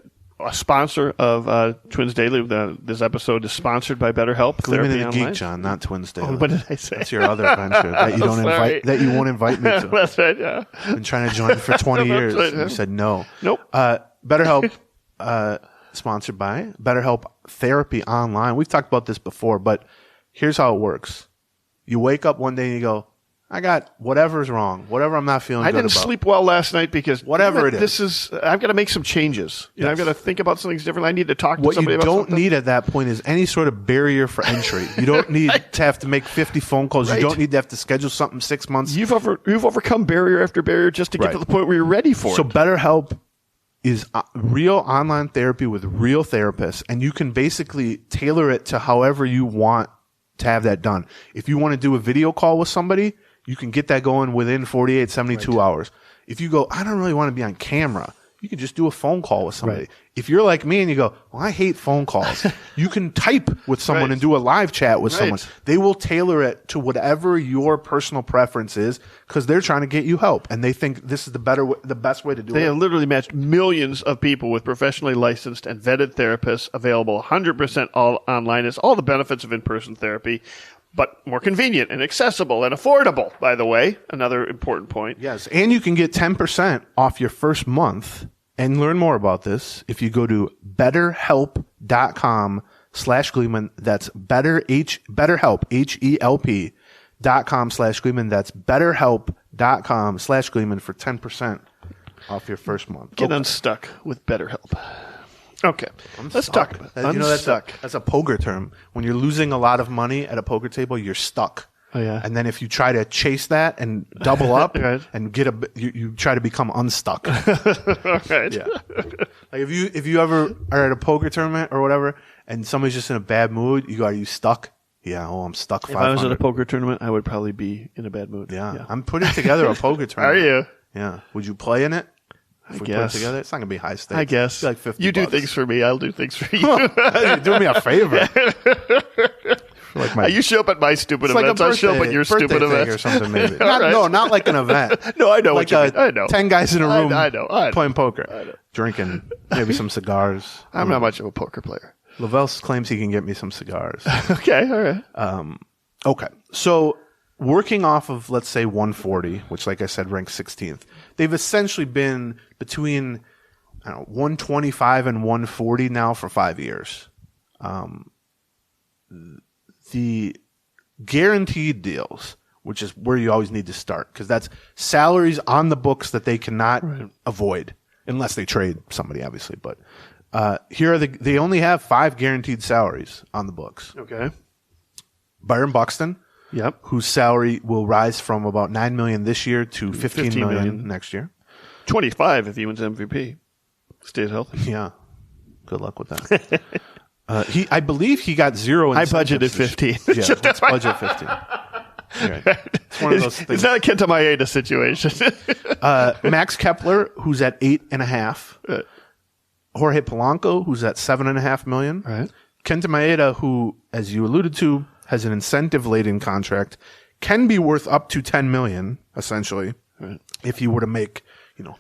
sponsor of Twins Daily. This episode is sponsored by BetterHelp. Gleeman and Geek, John, not Twins Daily. Oh, what did I say? That's your other venture that you don't invite, that you won't invite me to. That's right, yeah. Been trying to join for 20 years. Right, You said no. Nope. BetterHelp, sponsored by BetterHelp Therapy Online. We've talked about this before, but here's how it works. You wake up one day and you go, I got whatever's wrong, whatever I'm not feeling good about. I didn't sleep well last night because whatever it is. I've got to make some changes. I've got to think about something different. I need to talk to somebody about something. What you don't need at that point is any sort of barrier for entry. You don't need to have to make 50 phone calls. You don't need to have to schedule something 6 months. You've overcome barrier after barrier just to get to the point where you're ready for it. So BetterHelp is real online therapy with real therapists, and you can basically tailor it to however you want to have that done. If you want to do a video call with somebody, you can get that going within 48, 72 hours. If you go, I don't really want to be on camera, you can just do a phone call with somebody. If you're like me and you go, well, I hate phone calls, you can type with someone and do a live chat with someone. They will tailor it to whatever your personal preference is because they're trying to get you help. And they think this is the best way to do it. They have literally matched millions of people with professionally licensed and vetted therapists available 100% all online. It's all the benefits of in-person therapy, but more convenient and accessible and affordable, by the way. Another important point. Yes. And you can get 10% off your first month and learn more about this if you go to betterhelp.com/Gleeman. That's BetterHelp, HELP.com/Gleeman. That's betterhelp.com/Gleeman for 10% off your first month. Get unstuck with BetterHelp. Okay. Let's talk about it. You know, Unstuck. that's a poker term. When you're losing a lot of money at a poker table, you're stuck. Oh, yeah. And then if you try to chase that and double up Right. and you try to become unstuck. Right. Yeah. Like if you ever are at a poker tournament or whatever and somebody's just in a bad mood, you go, "Are you stuck?" Yeah. Oh, I'm stuck. If I was at a poker tournament, I would probably be in a bad mood. Yeah. I'm putting together a poker tournament. Are you? Yeah. Would you play in it? If we guess. put it together, it's not gonna be high stakes. I guess. It'd be like $50. You do things for me, I'll do things for you. You're doing me a favor. You show up at my stupid It's like events. I show up at your birthday stupid thing events or something. Maybe Right. No, not like an event. No, I know Like what you mean. I know. 10 guys in a room. I know. Playing poker, drinking maybe some cigars. I'm not much of a poker player. Lavelle claims he can get me some cigars. Okay, all right. Okay, so working off of, let's say, 140, which, like I said, ranks 16th, they've essentially been between 125 and 140 now for 5 years. The guaranteed deals, which is where you always need to start, because that's salaries on the books that they cannot avoid unless they trade somebody, obviously. But here are they only have 5 guaranteed salaries on the books. Okay. Byron Buxton, Yep. whose salary will rise from about $9 million this year to $15 million next year. 25 if he wins MVP. Stays healthy. Yeah. Good luck with that. I believe he got 0 I incentives budgeted this 15. year. Yeah, let's budget 15. Right. It's one of those things. It's not a Kenta Maeda situation. Max Kepler, who's at 8.5. Jorge Polanco, who's at $7.5 million. Right. Kenta Maeda, who, as you alluded to, has an incentive-laden contract, can be worth up to $10 million, essentially, if he were to make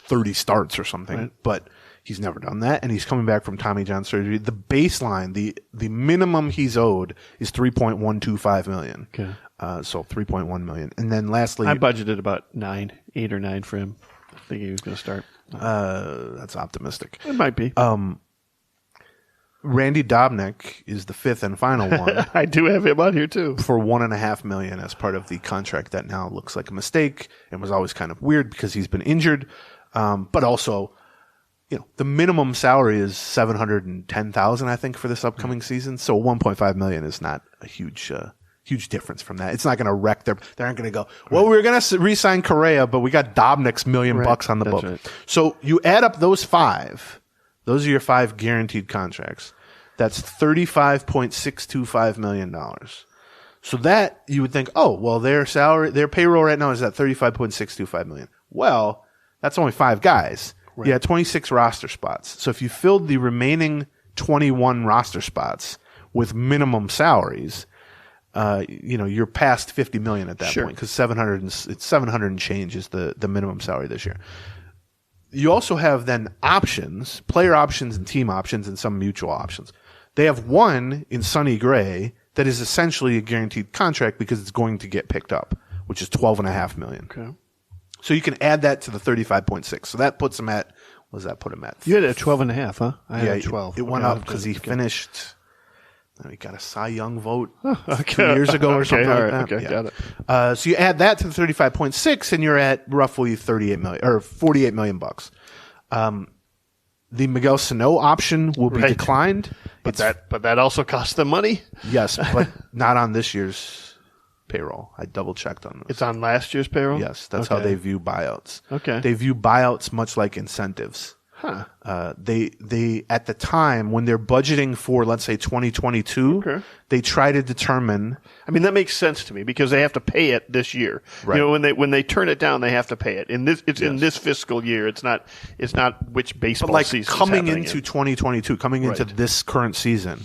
30 starts or something. Right. But he's never done that, and he's coming back from Tommy John surgery. The baseline, the minimum he's owed is $3.125 million. Okay. So $3.1 million. And then lastly, I budgeted about 8 or 9 for him. I think he was going to start. that's optimistic. It might be. Randy Dobnak is the 5th and final one. I do have him on here too. For $1.5 million as part of the contract that now looks like a mistake and was always kind of weird because he's been injured. But also, the minimum salary is $710,000, I think, for this upcoming season. So $1.5 million is not a huge difference from that. It's not going to wreck they aren't going to go, well, we're going to re-sign Correa, but we got Dobnik's $1 million on the book. Right. So you add up those 5. Those are your 5 guaranteed contracts. That's $35.625 million. So that you would think, oh, well, their payroll right now is at $35.625 million. Well, that's only 5 guys. Right. You had 26 roster spots. So if you filled the remaining 21 roster spots with minimum salaries, you're past $50 million at that point, because it's 700 and change is the minimum salary this year. You also have then options, player options and team options, and some mutual options. They have one in Sonny Gray that is essentially a guaranteed contract because it's going to get picked up, which is $12.5 million. Okay. So you can add that to the 35.6. So that puts him at, what does that put him at? You had a 12.5, huh? I had 12. It went up because he finished. He got a Cy Young vote 2 years ago or something like that. Okay, got it. So you add that to the 35.6, and you're at roughly $38 million or $48 million bucks. The Miguel Sano option will be declined, but that also costs them money. Yes, but not on this year's payroll. I double checked on this. It's on last year's payroll. Yes, that's how they view buyouts. Okay, they view buyouts much like incentives. Huh. They at the time when they're budgeting for, let's say, 2022, they try to determine. I mean, that makes sense to me because they have to pay it this year. Right. When they turn it down, they have to pay it. In this fiscal year. It's not which baseball season. Coming into 2022, coming into this current season,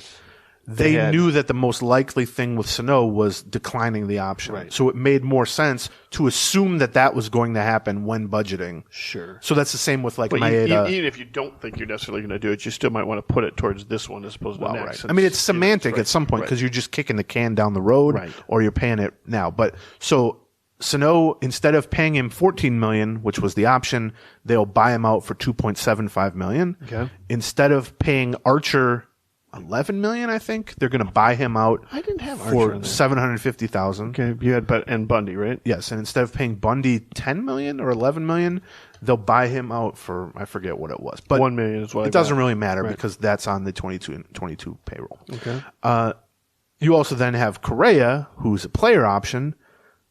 they knew that the most likely thing with Sano was declining the option. Right. So it made more sense to assume that was going to happen when budgeting. Sure. So that's the same with but Maeda. Even if you don't think you're necessarily going to do it, you still might want to put it towards this one as opposed to next. Right. I mean, it's semantic at some point because you're just kicking the can down the road or you're paying it now. But so Sano, instead of paying him $14 million, which was the option, they'll buy him out for $2.75 million. Okay. Instead of paying Archer $11 million, I think they're going to buy him out. I didn't have for $750,000. Okay, you had and Bundy, right? Yes, and instead of paying Bundy $10 million or $11 million, they'll buy him out for, I forget what it was, but $1 million is what it doesn't really matter because that's on the 22 payroll. Okay. You also then have Correa, who's a player option,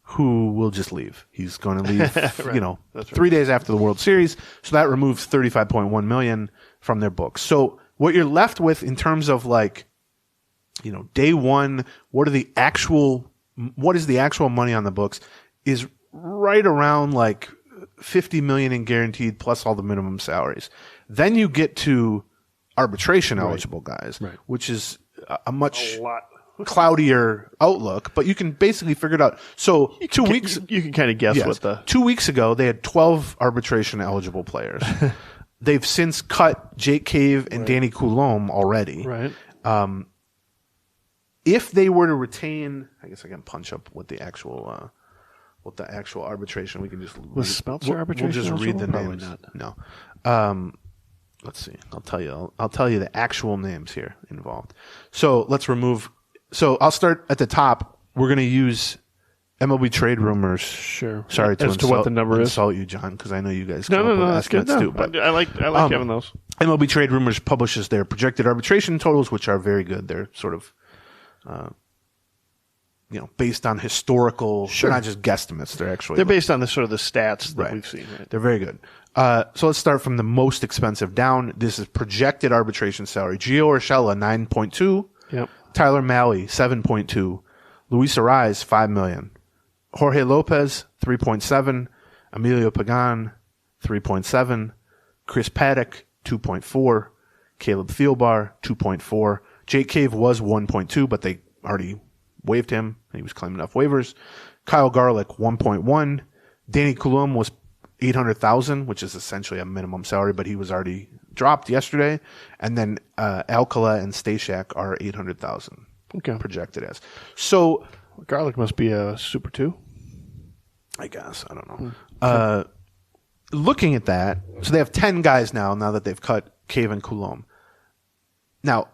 who will just leave. He's going to leave, That's 3 days after the World Series. So that removes $35.1 million from their books. So what you're left with in terms of day one, what is the actual money on the books is right around $50 million in guaranteed plus all the minimum salaries. Then you get to arbitration eligible guys, which is a much cloudier outlook, but you can basically figure it out. So you can kind of guess what the 2 weeks ago they had 12 arbitration eligible players. They've since cut Jake Cave and Danny Coulombe already. Right. If they were to retain, I guess I can punch up what the actual arbitration. We can just was Speltzer arbitration. We'll just read the Probably names. not. No. Let's see. I'll tell you the actual names here involved. So let's remove. So I'll start at the top. We're going to use MLB trade rumors. Sure. Sorry to what the number is. Insult you, John, because I know you guys. No, that's good. Too, but I like having those. MLB Trade Rumors publishes their projected arbitration totals, which are very good. They're sort of, based on historical. Sure. They're not just guesstimates. They're based on the stats that we've seen. Right? They're very good. So let's start from the most expensive down. This is projected arbitration salary. Gio Urshela, 9.2. Yep. Tyler Mahle, 7.2. Luis Arraez, $5 million. Jorge Lopez, 3.7. Emilio Pagan, 3.7. Chris Paddock, 2.4. Caleb Thielbar, 2.4. Jake Cave was 1.2, but they already waived him. He was claiming enough waivers. Kyle Garlick, 1.1. Danny Coulombe was $800,000, which is essentially a minimum salary, but he was already dropped yesterday. And then Alcala and Stashak are $800,000 projected as. So Garlic must be a Super 2. I guess. I don't know. Looking at that, so they have 10 guys now that they've cut Cave and Coulombe. Now,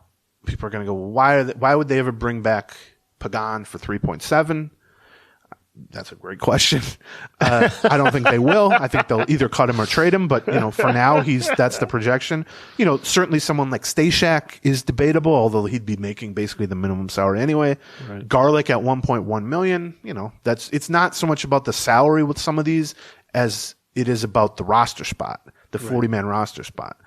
people are going to go, why would they ever bring back Pagan for 3.7? That's a great question. I don't think they will. I think they'll either cut him or trade him. But for now, that's the projection. Certainly someone like Stashak is debatable, although he'd be making basically the minimum salary anyway. Right. Garlic at 1.1 million. It's not so much about the salary with some of these as it is about the roster spot, the 40-man roster spot.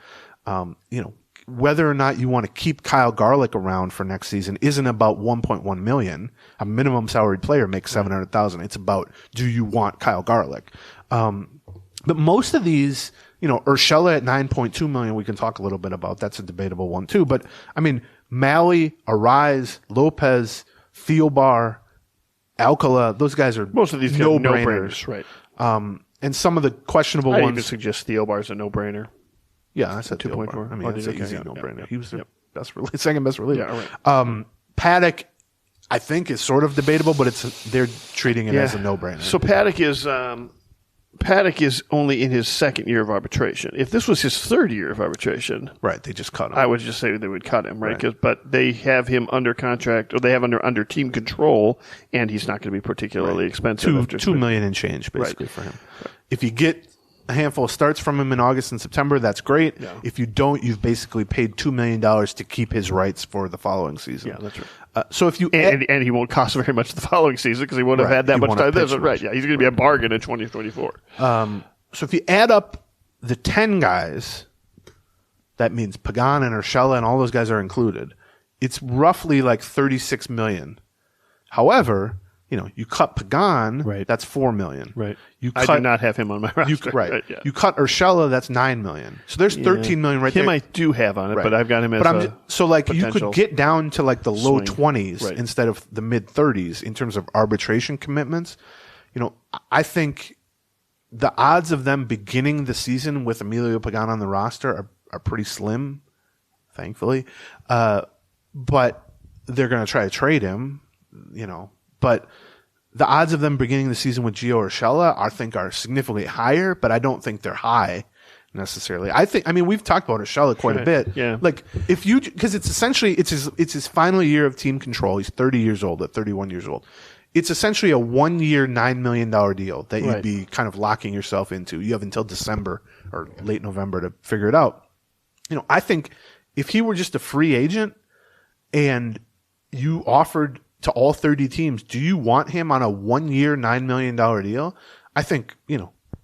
Whether or not you want to keep Kyle Garlick around for next season isn't about 1.1 million. A minimum salaried player makes 700,000. It's about, do you want Kyle Garlick? But most of these, Urshela at 9.2 million, we can talk a little bit about. That's a debatable one too. But I mean, Mahle, Arraez, Lopez, Thielbar, Alcala, those guys are most of these no-brainers, right? And some of the questionable ones. I even suggest Thielbar's a no-brainer. Yeah, I said 2.4. I mean, that's an easy no-brainer. Yep. He was the second best reliever. Yeah, right. Paddock, I think, is sort of debatable, but they're treating it as a no-brainer. So Paddock is only in his second year of arbitration. If this was his third year of arbitration, right, they just cut him. I would just say they would cut him, right? But they have him under contract, or they have under team control, and he's not going to be particularly expensive. $2 million and change, basically, for him. Right. If you get a handful of starts from him in August and September, that's great. Yeah. If you don't, you've basically paid $2 million to keep his rights for the following season. Yeah, that's right. So if you and he won't cost very much the following season because he won't have had that much time. That's right. Yeah, he's going to be a bargain in 2024. So if you add up the 10 guys, that means Pagan and Urshela and all those guys are included. It's roughly like $36 million. However, you cut Pagan, right. That's $4 million. Right. I do not have him on my roster. Right. Yeah. You cut Urshela, that's $9 million. So there's $13 million right there. Him I do have on it, but I've got him as you could get down to like the low swing. 20s instead of the mid 30s in terms of arbitration commitments. I think the odds of them beginning the season with Emilio Pagan on the roster are pretty slim, thankfully. But they're going to try to trade him, but the odds of them beginning the season with Gio Urshela, I think, are significantly higher, but I don't think they're high necessarily. I mean, we've talked about Urshela quite a bit. Yeah. Like because it's essentially it's his final year of team control. He's 30 years old at 31 years old. It's essentially a 1 year, $9 million deal that you'd be kind of locking yourself into. You have until December or late November to figure it out. I think if he were just a free agent and you offered to all 30 teams, do you want him on a 1 year, $9 million deal? I think,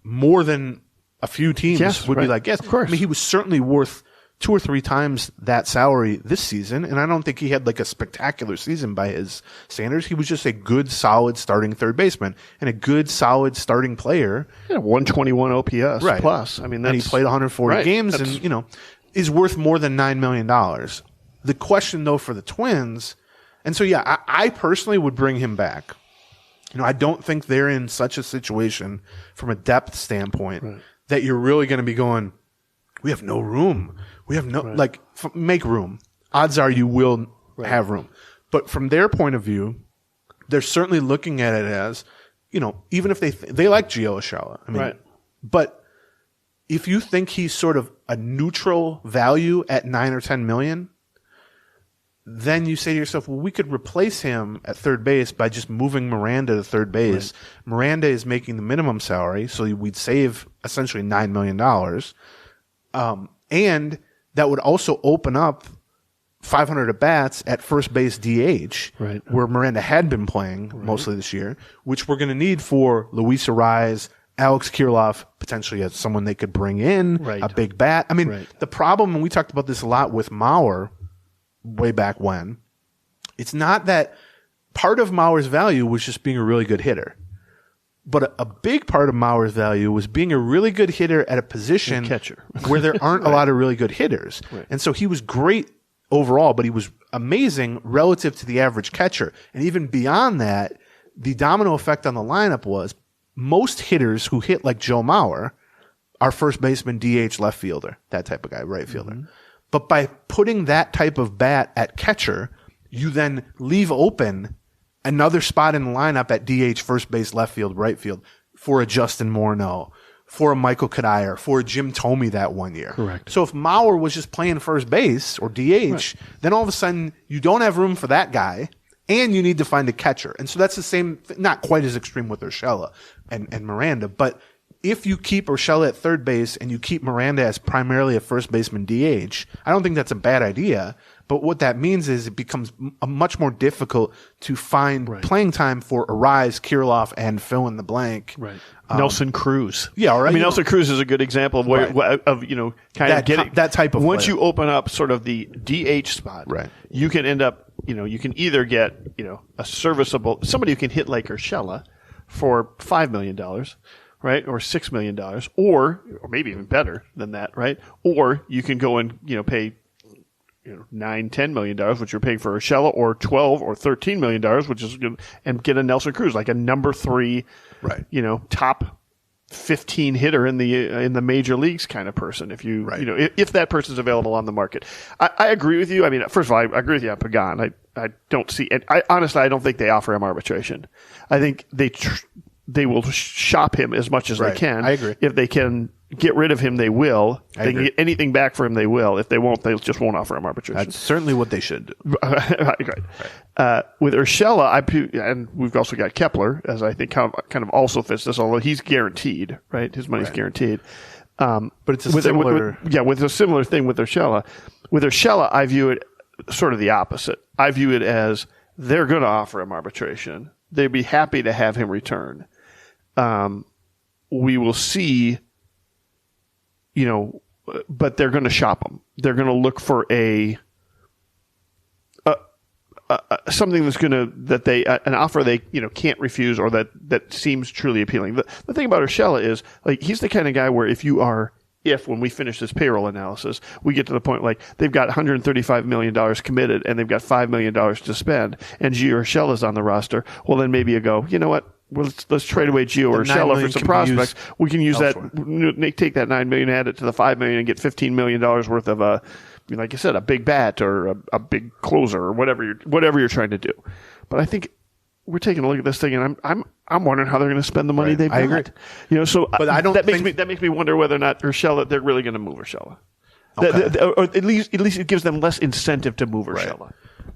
more than a few teams would be like, yes, of course. I mean, he was certainly worth 2 or 3 times that salary this season, and I don't think he had like a spectacular season by his standards. He was just a good, solid starting third baseman and a good, solid starting player. 121 OPS plus. I mean, and he played 140 games, and is worth more than $9 million. The question, though, for the Twins, and so I personally would bring him back. I don't think they're in such a situation from a depth standpoint that you're really going to be going, we have no room. We have no, make room. Odds are you will have room. But from their point of view, they're certainly looking at it as, even if they like Gio Urshela. I mean, but if you think he's sort of a neutral value at 9 or 10 million, then you say to yourself, well, we could replace him at third base by just moving Miranda to third base. Miranda is making the minimum salary, so we'd save essentially $9 million. And that would also open up 500 at-bats at first base DH, where Miranda had been playing mostly this year, which we're going to need for Luis Arraez, Alex Kirilloff, potentially as someone they could bring in, a big bat. I mean, the problem, and we talked about this a lot with Mauer way back when, it's not that part of Mauer's value was just being a really good hitter. But a big part of Mauer's value was being a really good hitter at a position where there aren't a lot of really good hitters. And so he was great overall, but he was amazing relative to the average catcher. And even beyond that, the domino effect on the lineup was most hitters who hit like Joe Mauer are first baseman, DH, left fielder, that type of guy, right fielder. But by putting that type of bat at catcher, you then leave open another spot in the lineup at DH, first base, left field, right field for a Justin Morneau, for a Michael Kadire, for a Jim Thome that 1 year. Correct. So if Mauer was just playing first base or DH, then all of a sudden you don't have room for that guy and you need to find a catcher. And so that's the same, not quite as extreme with Urshela and Miranda, but if you keep Urshela at third base and you keep Miranda as primarily a first baseman DH, I don't think that's a bad idea. But what that means is it becomes much more difficult to find playing time for Arraez, Kirilloff, and fill in the blank. Nelson Cruz. Nelson Cruz is a good example of getting that type of once player. You open up sort of the DH spot, you can end up, you can either get, a serviceable, somebody who can hit like Urshela for $5 million. Right, or $6 million, or maybe even better than that, right? Or you can go and pay $9-10 million, which you're paying for Urshela, or $12 or $13 million, which is and get a Nelson Cruz, like a number 3, top 15 hitter in the major leagues kind of person. If you if that person's available on the market, I agree with you. I mean, first of all, I agree with you on Pagan. I don't see it. Honestly, I don't think they offer him arbitration. I think they will shop him as much as they can. I agree. If they can get rid of him, they will. If they can get anything back for him, they will. If they won't, they just won't offer him arbitration. That's certainly what they should do. With Urshela, and we've also got Kepler, as I think kind of also fits this, although he's guaranteed, right? His money's guaranteed. But it's a similar... with a similar thing with Urshela. With Urshela, I view it sort of the opposite. I view it as they're going to offer him arbitration. They'd be happy to have him return. We will see, but they're going to shop him. They're going to look for something that's going to an offer they can't refuse, or that seems truly appealing. The thing about Urshela is, like, he's the kind of guy where if when we finish this payroll analysis, we get to the point like they've got $135 million committed and they've got $5 million to spend, and Gio Urshela's on the roster, well, then maybe you go, you know what? Well, let's trade away Gio Urshela for some prospects. We can use elsewhere. Take that $9 million, add it to the $5 million, and get $15 million worth of like you said, a big bat or a big closer or whatever you're trying to do. But I think we're taking a look at this thing, and I'm wondering how they're going to spend the money they've got. I agree. So but I don't. That makes me wonder whether or not Urshela, they're really going to move Urshela. Okay. Or at least it gives them less incentive to move Urshela. Right.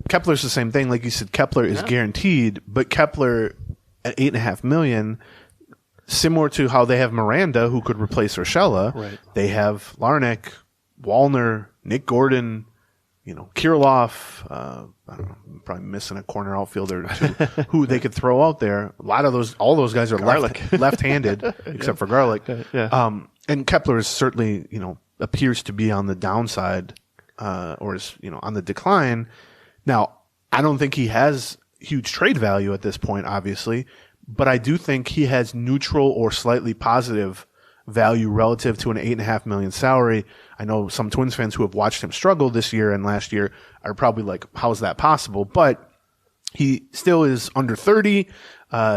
Kepler's the same thing. Like you said, Kepler is guaranteed, but Kepler at $8.5 million, similar to how they have Miranda, who could replace Urshela. Right. They have Larnach, Wallner, Nick Gordon, Kirilloff. I don't know, I'm probably missing a corner outfielder or two, who they could throw out there. A lot of all those guys are left-handed, except for Garlic. Yeah. And Kepler is certainly, appears to be on the downside, or is, on the decline. Now, I don't think he has huge trade value at this point, obviously, but I do think he has neutral or slightly positive value relative to an $8.5 million salary. I know some Twins fans who have watched him struggle this year and last year are probably like, how is that possible? But he still is under 30.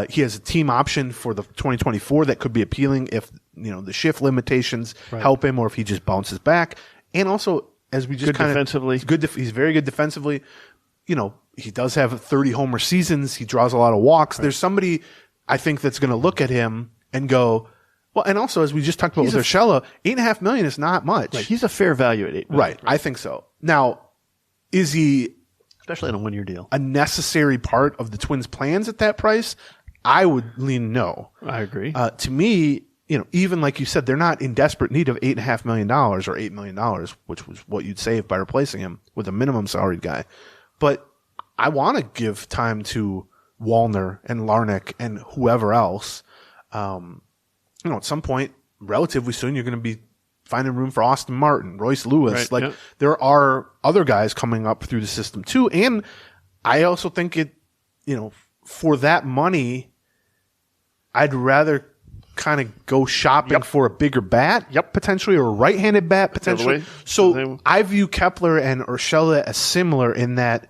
He has a team option for the 2024 that could be appealing if, the shift limitations help him or if he just bounces back. And also, as we just defensively. He's very good defensively. He does have 30 homer seasons. He draws a lot of walks. There's somebody I think that's going to look at him and go, well, and also as we just talked about with Urshela, $8.5 million is not much. Right. He's a fair value at $8 million. Right. I think so. Now, is he, especially on a 1-year deal, a necessary part of the Twins' plans at that price? I would lean no. I agree. To me, even like you said, they're not in desperate need of $8.5 million or $8 million, which was what you'd save by replacing him with a minimum salaried guy. But I want to give time to Wallner and Larnach and whoever else. At some point, relatively soon, you're going to be finding room for Austin Martin, Royce Lewis. There are other guys coming up through the system too. And I also think for that money, I'd rather kind of go shopping for a bigger bat, potentially, or a right-handed bat, potentially. So I view Kepler and Urshela as similar in that,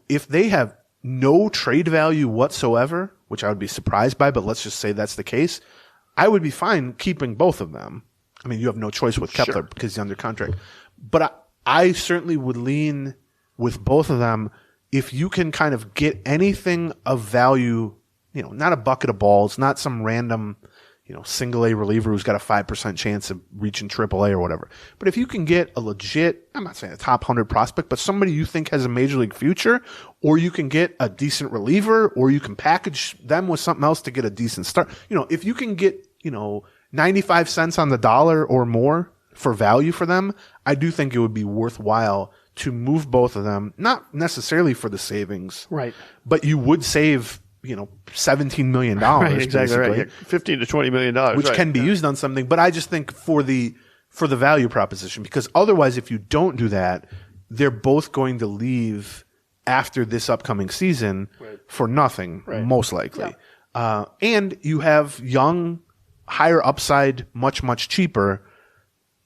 if they have no trade value whatsoever, which I would be surprised by, but let's just say that's the case, I would be fine keeping both of them. I mean, you have no choice with Kepler because he's under contract. But I certainly would lean with both of them if you can kind of get anything of value, not a bucket of balls, not some random, single A reliever who's got a 5% chance of reaching triple A or whatever. But if you can get a legit, I'm not saying a top 100 prospect, but somebody you think has a major league future, or you can get a decent reliever, or you can package them with something else to get a decent start. If you can get, 95 cents on the dollar or more for value for them, I do think it would be worthwhile to move both of them, not necessarily for the savings, right? But you would save, $17 million, right, exactly right. $15 to $20 million, which can be used on something. But I just think for the value proposition, because otherwise, if you don't do that, they're both going to leave after this upcoming season for nothing, most likely. Yeah. And you have young, higher upside, much, much cheaper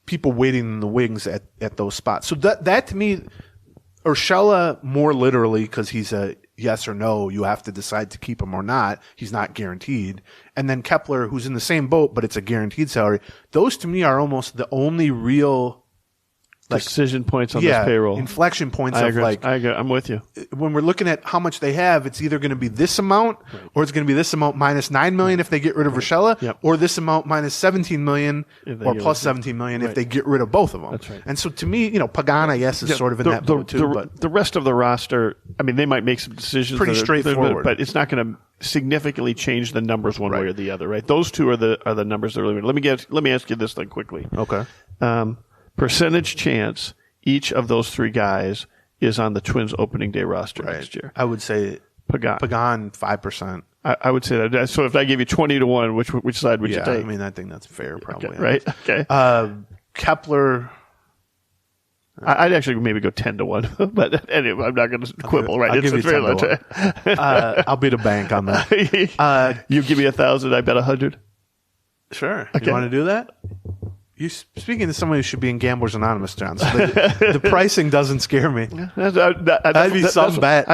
people waiting in the wings at those spots. So that to me, Urshela more literally, because he's a yes or no, you have to decide to keep him or not. He's not guaranteed. And then Kepler, who's in the same boat, but it's a guaranteed salary. Those to me are almost the only real decision points on this payroll. Inflection points I of agree. I agree. I'm with you. When we're looking at how much they have, it's either going to be this amount or it's going to be this amount minus $9 million if they get rid of Urshela, or this amount minus $17 million or plus $17 million if they get rid of both of them. That's right. And so to me, Pagan, I guess, is sort of in that boat too. But the rest of the roster, I mean, they might make some decisions. Pretty straightforward. But it's not going to significantly change the numbers one way or the other, right? Those two are the numbers that are really. Let me ask you this thing quickly. Okay. Percentage chance each of those three guys is on the Twins opening day roster next year. I would say Pagan 5%. I would say that. So if I gave you 20 to 1, which side would you take? I mean, I think that's fair, probably. Okay, right? Okay. Kepler. I'd actually maybe go 10 to 1, but anyway, I'm not going to quibble. Right? I'll give you 10 to 1. I'll beat a bank on that. You give me 1,000, I bet 100. Sure. Okay. You want to do that? You speaking to somebody who should be in Gamblers Anonymous, John. So the pricing doesn't scare me. That'd be some bet.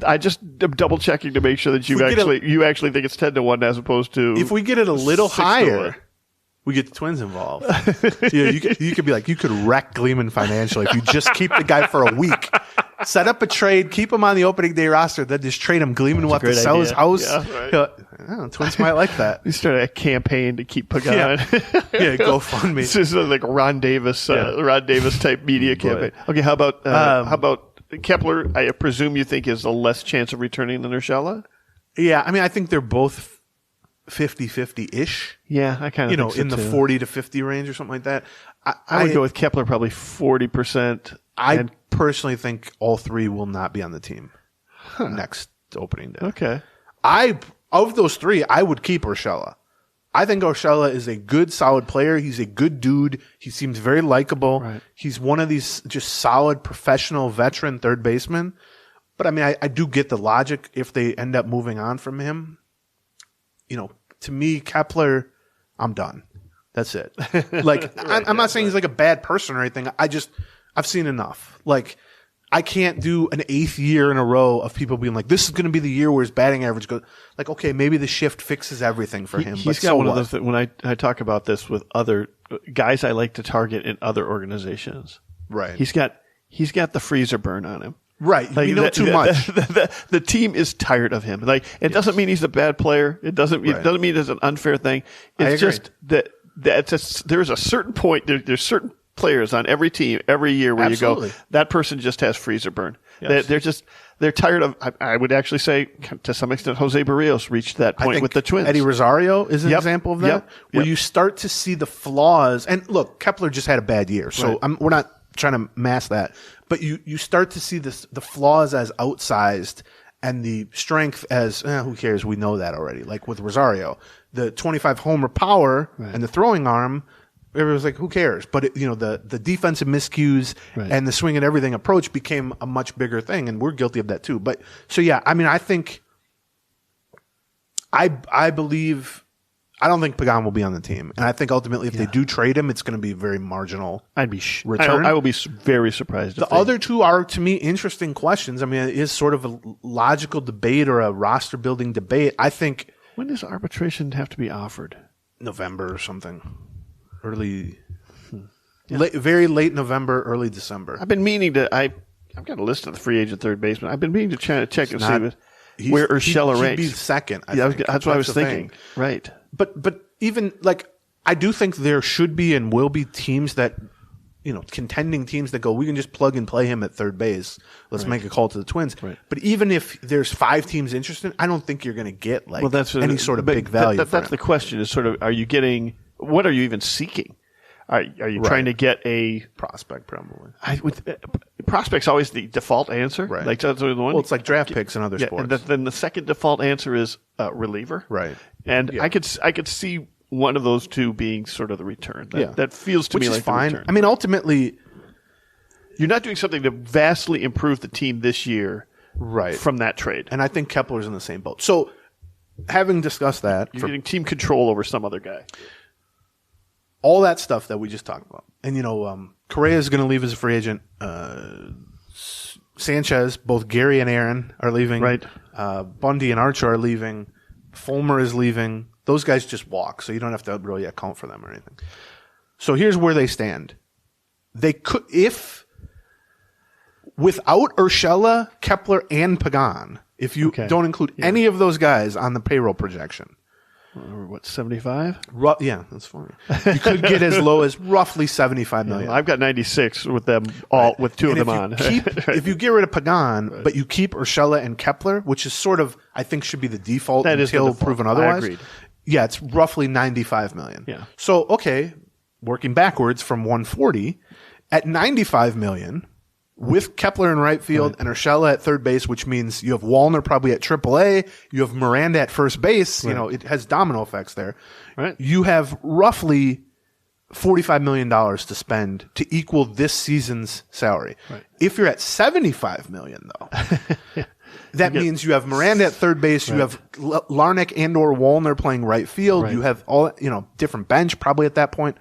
I just am double checking to make sure that you actually think it's 10 to 1 as opposed to. If we get it a little higher, we get the Twins involved. You could be like, you could wreck Gleeman financially if you just keep the guy for a week Set up a trade, keep him on the opening day roster, then just trade him. Gleeman will have to sell his house. Yeah, right. Twins might like that. We started a campaign to keep Pagan. Yeah, GoFundMe. This is like Ron Davis type media campaign. Okay, how about Kepler? I presume you think is a less chance of returning than Urshela? Yeah, I mean, I think they're both 50-50-ish. Yeah, I kind of think so in the too. 40 to 50 range or something like that. I would go with Kepler probably 40%. I personally think all three will not be on the team next opening day. Okay. Of those three, I would keep Urshela. I think Urshela is a good, solid player. He's a good dude. He seems very likable. Right. He's one of these just solid, professional, veteran third basemen. But I mean, I do get the logic if they end up moving on from him. To me, Kepler, I'm done. That's it. Like, I'm not saying he's like a bad person or anything. I've seen enough. Like, I can't do an 8th year in a row of people being like, this is going to be the year where his batting average goes. Like, okay, maybe the shift fixes everything for him. He's got one of those, when I talk about this with other guys I like to target in other organizations. Right. He's got the freezer burn on him. Right. Like, we know too much. The team is tired of him. Like, it doesn't mean he's a bad player. It doesn't mean it's an unfair thing. It's just that there's a certain point. There's certain players on every team every year where Absolutely. you go, that person just has freezer burn. Yes. They're tired of. I would actually say to some extent Jose Barrios reached that point with the Twins. Eddie Rosario is an example of that, where you start to see the flaws. And look, Kepler just had a bad year, so we're not trying to mask that. But you start to see the flaws as outsized and the strength as who cares? We know that already. Like with Rosario, the 25 homer power and the throwing arm. Everyone's like, who cares? But the defensive miscues and the swing and everything approach became a much bigger thing, and we're guilty of that too. But so yeah, I mean, I think I believe. I don't think Pagan will be on the team, and I think ultimately, if they do trade him, it's going to be very marginal. Return. I will be very surprised. The other two are, to me, interesting questions. I mean, it is sort of a logical debate or a roster building debate. I think. When does arbitration have to be offered? November or something. Early, very late November, early December. I've been meaning to. I've got a list of the free agent third baseman. I've been meaning to check and see where Urshela ranks. He'd be second. That's what I was thinking. Right. But even like I do think there should be and will be teams that contending teams that go, we can just plug and play him at third base. Let's make a call to the Twins. Right. But even if there's 5 teams interested, I don't think you're going to get any sort of big value. That's the question. Is sort of, are you getting? What are you even seeking? Are you trying to get a prospect? Probably. Prospect's always the default answer. Right. Like that's the one. Well, it's like draft picks in other sports. And then the second default answer is reliever. Right. And I could see one of those two being sort of the return. That feels to me like fine. The return. I mean, ultimately, you're not doing something to vastly improve the team this year, right? From that trade. And I think Kepler's in the same boat. So, having discussed that, you're getting team control over some other guy. All that stuff that we just talked about. And, Correa is going to leave as a free agent. Sanchez, both Gary and Aaron are leaving. Right. Bundy and Archer are leaving. Fulmer is leaving. Those guys just walk, so you don't have to really account for them or anything. So here's where they stand. They could, if without Urshela, Kepler, and Pagan, if you don't include any of those guys on the payroll projection, what, 75? Yeah, that's funny. You could get as low as roughly 75 million. I've got 96 with them all, with two of them on. If you get rid of Pagan, but you keep Urshela and Kepler, which is sort of, I think, should be the default until proven otherwise. I agreed. Yeah, it's roughly 95 million. Yeah. So, okay, working backwards from 140, at 95 million, with Kepler in right field and Urshela at third base, which means you have Wallner probably at AAA, you have Miranda at first base, it has domino effects there. Right. You have roughly $45 million to spend to equal this season's salary. Right. If you're at $75 million, though, that means you have Miranda at third base, you have Larnach and or Wallner playing right field, you have all different bench probably at that point.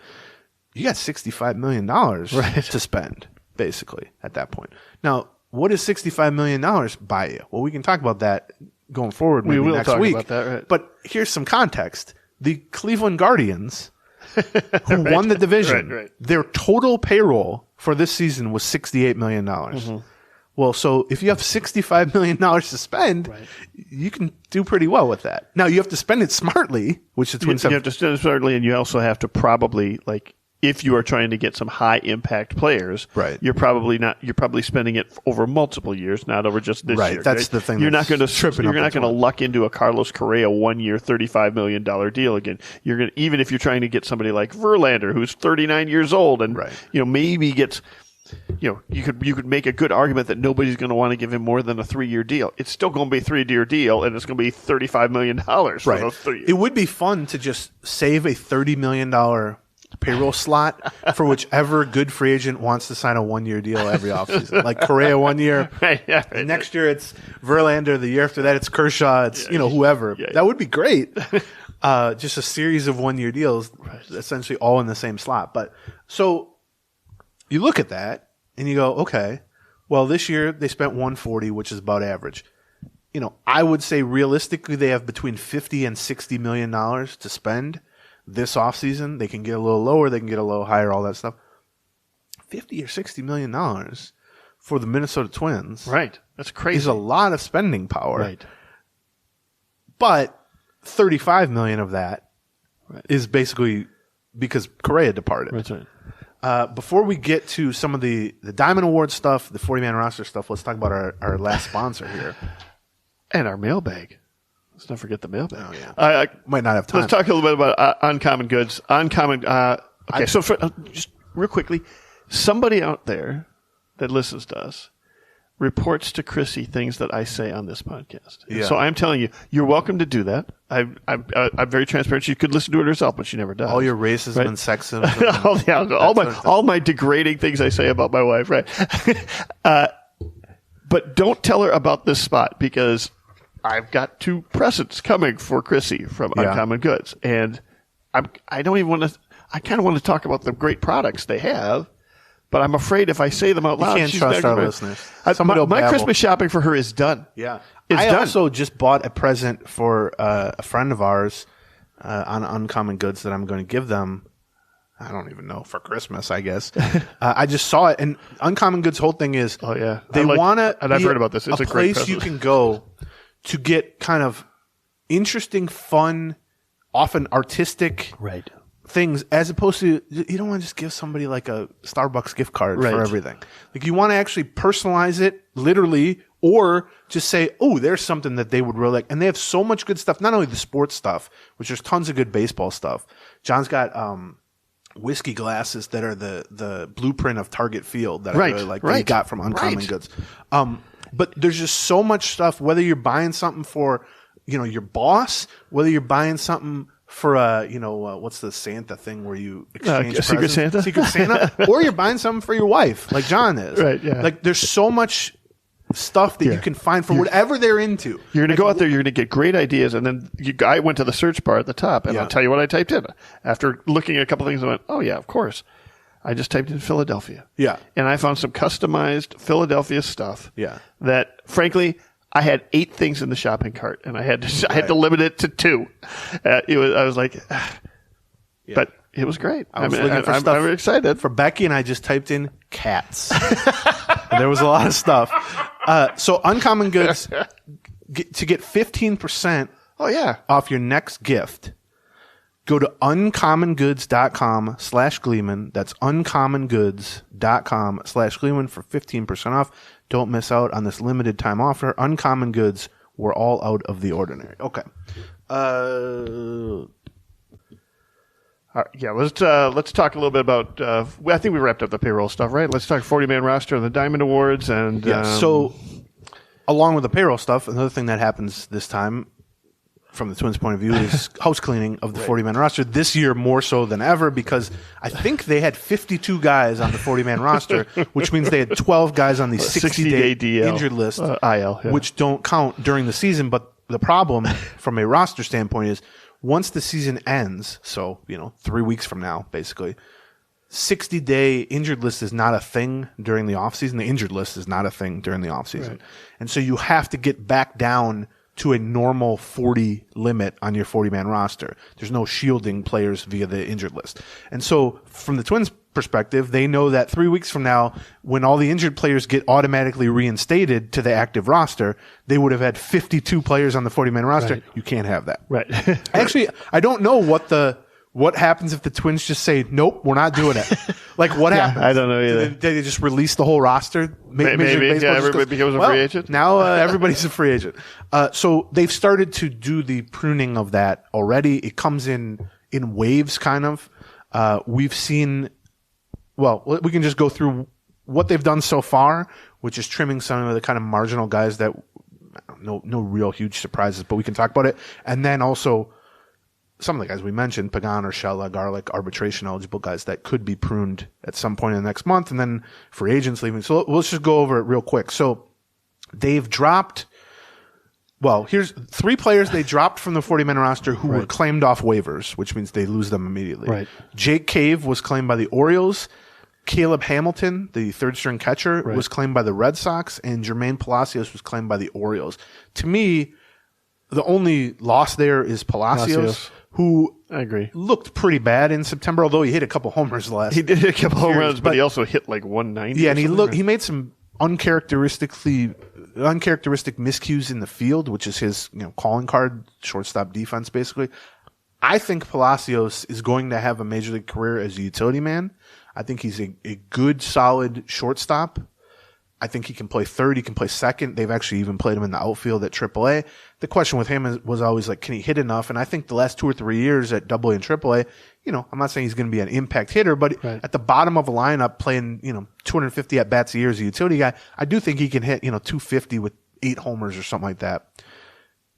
You got $65 million to spend, basically, at that point. Now, what does $65 million buy you? Well, we can talk about that going forward maybe next week. We will talk about that, right. But here's some context. The Cleveland Guardians, who won the division, their total payroll for this season was $68 million. Mm-hmm. Well, so if you have $65 million to spend, you can do pretty well with that. Now, you have to spend it smartly, which the Twins You have to spend it smartly, and you also have to probably, like, if you are trying to get some high impact players, you're probably spending it over multiple years, not over just this year. That's the thing. You're not going to luck into a Carlos Correa 1 year, $35 million deal again. You're going to, even if you're trying to get somebody like Verlander, who's 39 years old and, maybe gets, you could make a good argument that nobody's going to want to give him more than a 3-year deal. It's still going to be a 3-year deal, and it's going to be $35 million for those 3 years. It would be fun to just save a $30 million payroll slot for whichever good free agent wants to sign a 1-year deal every offseason. Like Correa 1 year. Next year it's Verlander. The year after that it's Kershaw. It's, whoever. That would be great. Just a series of 1-year deals, essentially all in the same slot. But so you look at that and you go, okay, well, this year they spent $140, which is about average. I would say realistically they have between $50 and $60 million to spend this offseason. They can get a little lower, they can get a little higher, all that stuff. $50 or $60 million for the Minnesota Twins. Right. That's crazy. Is a lot of spending power. Right. But $35 million of that is basically because Correa departed. That's right. Before we get to some of the Diamond Award stuff, the 40-man roster stuff, let's talk about our last sponsor here. And our mailbag. Let's not forget the mailbag. Oh, yeah. I might not have time. Let's talk a little bit about Uncommon Goods. So just real quickly, somebody out there that listens to us reports to Chrissy things that I say on this podcast. Yeah. So I'm telling you, you're welcome to do that. I'm very transparent. She could listen to it herself, but she never does. All your racism and sexism. all my degrading things I say about my wife, right? But don't tell her about this spot because I've got 2 presents coming for Chrissy from Uncommon Goods. And I don't even want to, I kind of want to talk about the great products they have, but I'm afraid if I say them out loud, you can't trust our listeners. My Christmas shopping for her is done. Yeah. It's done. Also just bought a present for a friend of ours on Uncommon Goods that I'm going to give them. I don't even know, for Christmas, I guess. I just saw it, and Uncommon Goods' whole thing is they want to and I've heard about this. It's a great place you can go to get kind of interesting, fun, often artistic things, as opposed to, you don't want to just give somebody like a Starbucks gift card for everything. Like, you want to actually personalize it, literally, or just say, oh, there's something that they would really like. And they have so much good stuff, not only the sports stuff, which there's tons of good baseball stuff. John's got whiskey glasses that are the blueprint of Target Field that I really like, that he got from Uncommon Goods. But there's just so much stuff, whether you're buying something for, your boss, whether you're buying something for what's the Santa thing where you exchange Secret Santa? Secret Santa, or you're buying something for your wife, like John is. Right, yeah. Like, there's so much stuff that you can find for whatever they're into. You're going to go out there, you're going to get great ideas, and then I went to the search bar at the top, and I'll tell you what I typed in. After looking at a couple things, I went, oh, yeah, of course. I just typed in Philadelphia. Yeah. And I found some customized Philadelphia stuff. Yeah. That, frankly, I had 8 things in the shopping cart, and I had to limit it to 2. I was like, but it was great. I'm excited. For Becky and I just typed in cats. And there was a lot of stuff. So Uncommon Goods, to get 15% off your next gift, go to uncommongoods.com/Gleeman. That's uncommongoods.com/Gleeman for 15% off. Don't miss out on this limited time offer. Uncommon Goods, we're all out of the ordinary. Okay. Let's talk a little bit about. I think we wrapped up the payroll stuff, right? Let's talk 40-man roster and the Diamond Awards, and so along with the payroll stuff, another thing that happens this time, from the Twins' point of view, is house cleaning of the 40-man roster this year more so than ever, because I think they had 52 guys on the 40-man roster, which means they had 12 guys on the 60-day DL, injured list, IL, which don't count during the season. But the problem from a roster standpoint is, once the season ends, so 3 weeks from now, basically, 60-day injured list is not a thing during the offseason. The injured list is not a thing during the offseason. Right. And so you have to get back down to a normal 40 limit on your 40-man roster. There's no shielding players via the injured list. And so from the Twins' perspective, they know that 3 weeks from now, when all the injured players get automatically reinstated to the active roster, they would have had 52 players on the 40-man roster. Right. You can't have that. Right. Actually, I don't know what happens if the Twins just say, nope, we're not doing it. Like, what happens? I don't know either. Did they just release the whole roster? Maybe everybody becomes a free agent. Now everybody's a free agent. So they've started to do the pruning of that already. It comes in waves, kind of. We've seen, well, we can just go through what they've done so far, which is trimming some of the kind of marginal guys that no real huge surprises, but we can talk about it. And then also some of the guys we mentioned, Pagan, Urshela, Garlic, arbitration eligible guys that could be pruned at some point in the next month, and then free agents leaving. So let's just go over it real quick. So they've dropped, well, here's 3 players they dropped from the 40-man roster who were claimed off waivers, which means they lose them immediately. Right. Jake Cave was claimed by the Orioles. Caleb Hamilton, the third-string catcher, was claimed by the Red Sox, and Jermaine Palacios was claimed by the Orioles. To me, the only loss there is Palacios. Who I agree. Looked pretty bad in September, although he hit a couple homers last. He did hit a couple home runs, but he also hit like 190. Yeah, and he made some uncharacteristic miscues in the field, which is his calling card, shortstop defense, basically. I think Palacios is going to have a major league career as a utility man. I think he's a good, solid shortstop. I think he can play third. He can play second. They've actually even played him in the outfield at AAA. The question with him was always like, can he hit enough? And I think the last 2 or 3 years at AA and AAA, I'm not saying he's going to be an impact hitter, but at the bottom of a lineup playing, 250 at bats a year as a utility guy, I do think he can hit, 250 with 8 homers or something like that.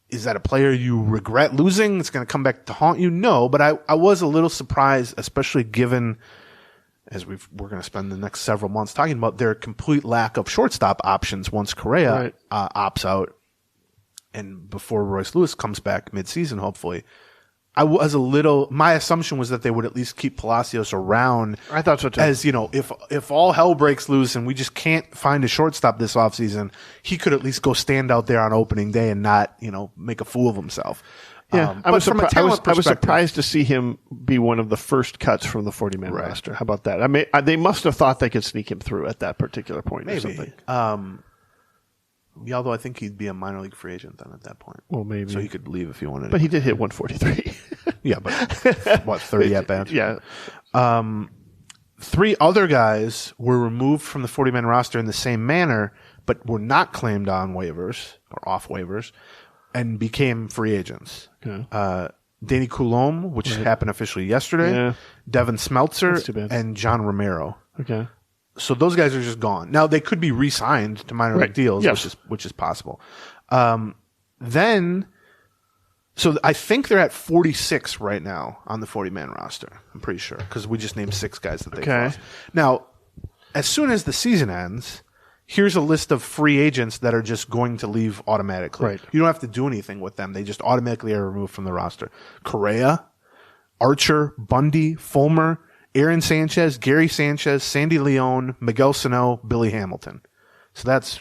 Is that a player you regret losing? It's going to come back to haunt you? No, but I was a little surprised, especially given, as we're going to spend the next several months talking about their complete lack of shortstop options once Correa opts out and before Royce Lewis comes back midseason, hopefully. My assumption was that they would at least keep Palacios around. I thought so too. As, if all hell breaks loose and we just can't find a shortstop this offseason, he could at least go stand out there on opening day and not, make a fool of himself. Yeah, I was surprised to see him be one of the first cuts from the 40-man roster. How about that? I mean, they must have thought they could sneak him through at that particular point or something. Although I think he'd be a minor league free agent then at that point. Well, maybe. So he could leave if he wanted to. But he did hit 143. Yeah, but what, 30 at bats? Yeah. 3 other guys were removed from the 40-man roster in the same manner, but were not claimed on waivers or off waivers and became free agents. Okay. Danny Coulombe, which happened officially yesterday, Devin Smeltzer, and John Romero. Okay. So those guys are just gone. Now they could be re-signed to minor league deals, which is possible. So I think they're at 46 right now on the 40-man roster. I'm pretty sure because we just named 6 guys that they lost. Now, as soon as the season ends, here's a list of free agents that are just going to leave automatically. Right. You don't have to do anything with them. They just automatically are removed from the roster. Correa, Archer, Bundy, Fulmer, Aaron Sanchez, Gary Sanchez, Sandy Leon, Miguel Sano, Billy Hamilton. So that's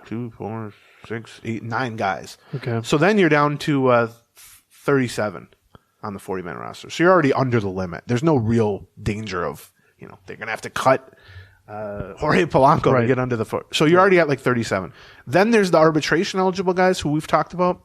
2, 4, 6, 8, 9 guys. Okay. So then you're down to 37 on the 40-man roster. So you're already under the limit. There's no real danger of, they're going to have to cut Jorge Polanco to get under the foot. So you're already at like 37. Then there's the arbitration eligible guys who we've talked about.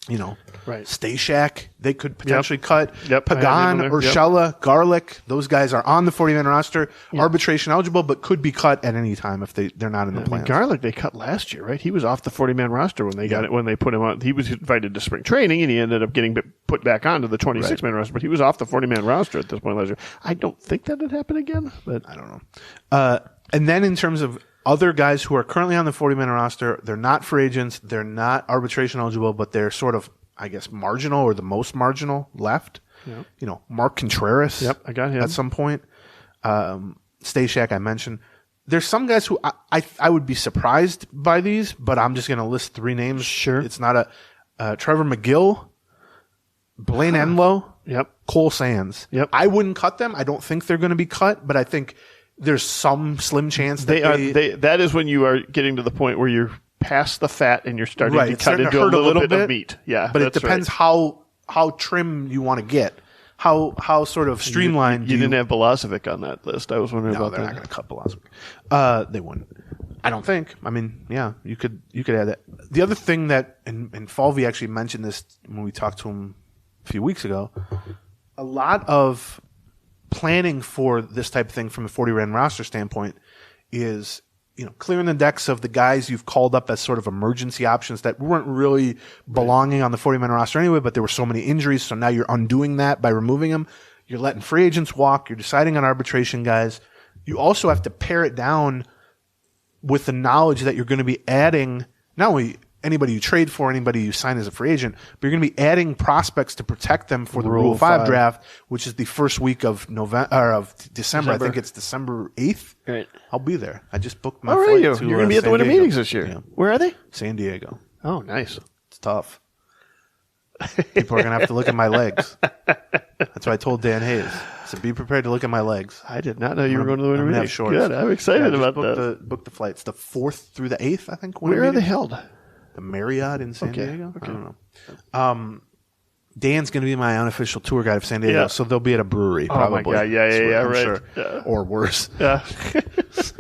Stashak, they could potentially cut. Pagan, Urshela, Garlic, those guys are on the 40-man roster, arbitration eligible, but could be cut at any time if they're not in the plans. Garlic, they cut last year, right? He was off the 40-man roster when they got it, when they put him on. He was invited to spring training, and he ended up getting put back onto the 26-man roster, but he was off the 40-man roster at this point last year. I don't think that would happen again, but I don't know. And then in terms of other guys who are currently on the 40-man roster, they're not free agents, they're not arbitration eligible, but they're sort of, I guess, marginal or the most marginal left. Yep. Mark Contreras. Yep, I got him. At some point. Stashak, I mentioned. There's some guys who I would be surprised by these, but I'm just going to list 3 names. Sure. It's not Trevor McGill, Blaine Enlow, Cole Sands. Yep. I wouldn't cut them. I don't think they're going to be cut, but I think there's some slim chance that that is when you are getting to the point where you're past the fat and you're starting Right, to it's cut starting to into hurt a little bit of meat. Yeah, but it depends how trim you want to get. How sort of streamlined. You didn't have Balazovic on that list. I was wondering No, about they're that. not going to cut Balazovic. They wouldn't. I don't think. I mean, yeah, you could add that. The other thing that, and Falvey actually mentioned this when we talked to him a few weeks ago, a lot of planning for this type of thing from a 40-man roster standpoint is, clearing the decks of the guys you've called up as sort of emergency options that weren't really belonging on the 40-man roster anyway, but there were so many injuries, so now you're undoing that by removing them. You're letting free agents walk. You're deciding on arbitration guys. You also have to pare it down with the knowledge that you're going to be adding not only anybody you trade for, anybody you sign as a free agent, but you're going to be adding prospects to protect them for the Rule 5 draft, which is the first week of November or of December. I think it's December 8th. Right. I'll be there. I just booked my Where flight are you? to You're going to be at the San winter Diego. meetings this year. Yeah. Where are they? San Diego. Oh, nice. It's tough. People are going to have to look at my legs. That's what I told Dan Hayes. I said, be prepared to look at my legs. I did not know you were going to the winter I'm gonna have meetings. shorts. Good. I'm excited about that. Booked the flights. The 4th through the 8th, I think. Where are they held? The Marriott in San Okay. Diego? Okay. I don't know. Dan's going to be my unofficial tour guide of San Diego, so they'll be at a brewery probably. Oh, my God. Yeah, I'm right. sure. Yeah. Or worse. Yeah.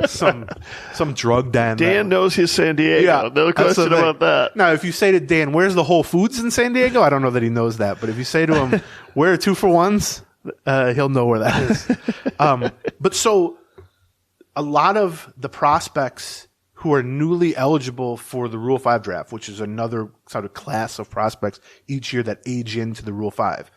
some drug den. Dan knows his San Diego. Yeah, No that's question the thing. about that. Now, if you say to Dan, where's the Whole Foods in San Diego? I don't know that he knows that. But if you say to him, where are 2-for-1s? He'll know where that is. But so a lot of the prospects who are newly eligible for the Rule 5 draft, which is another sort of class of prospects each year that age into the Rule 5.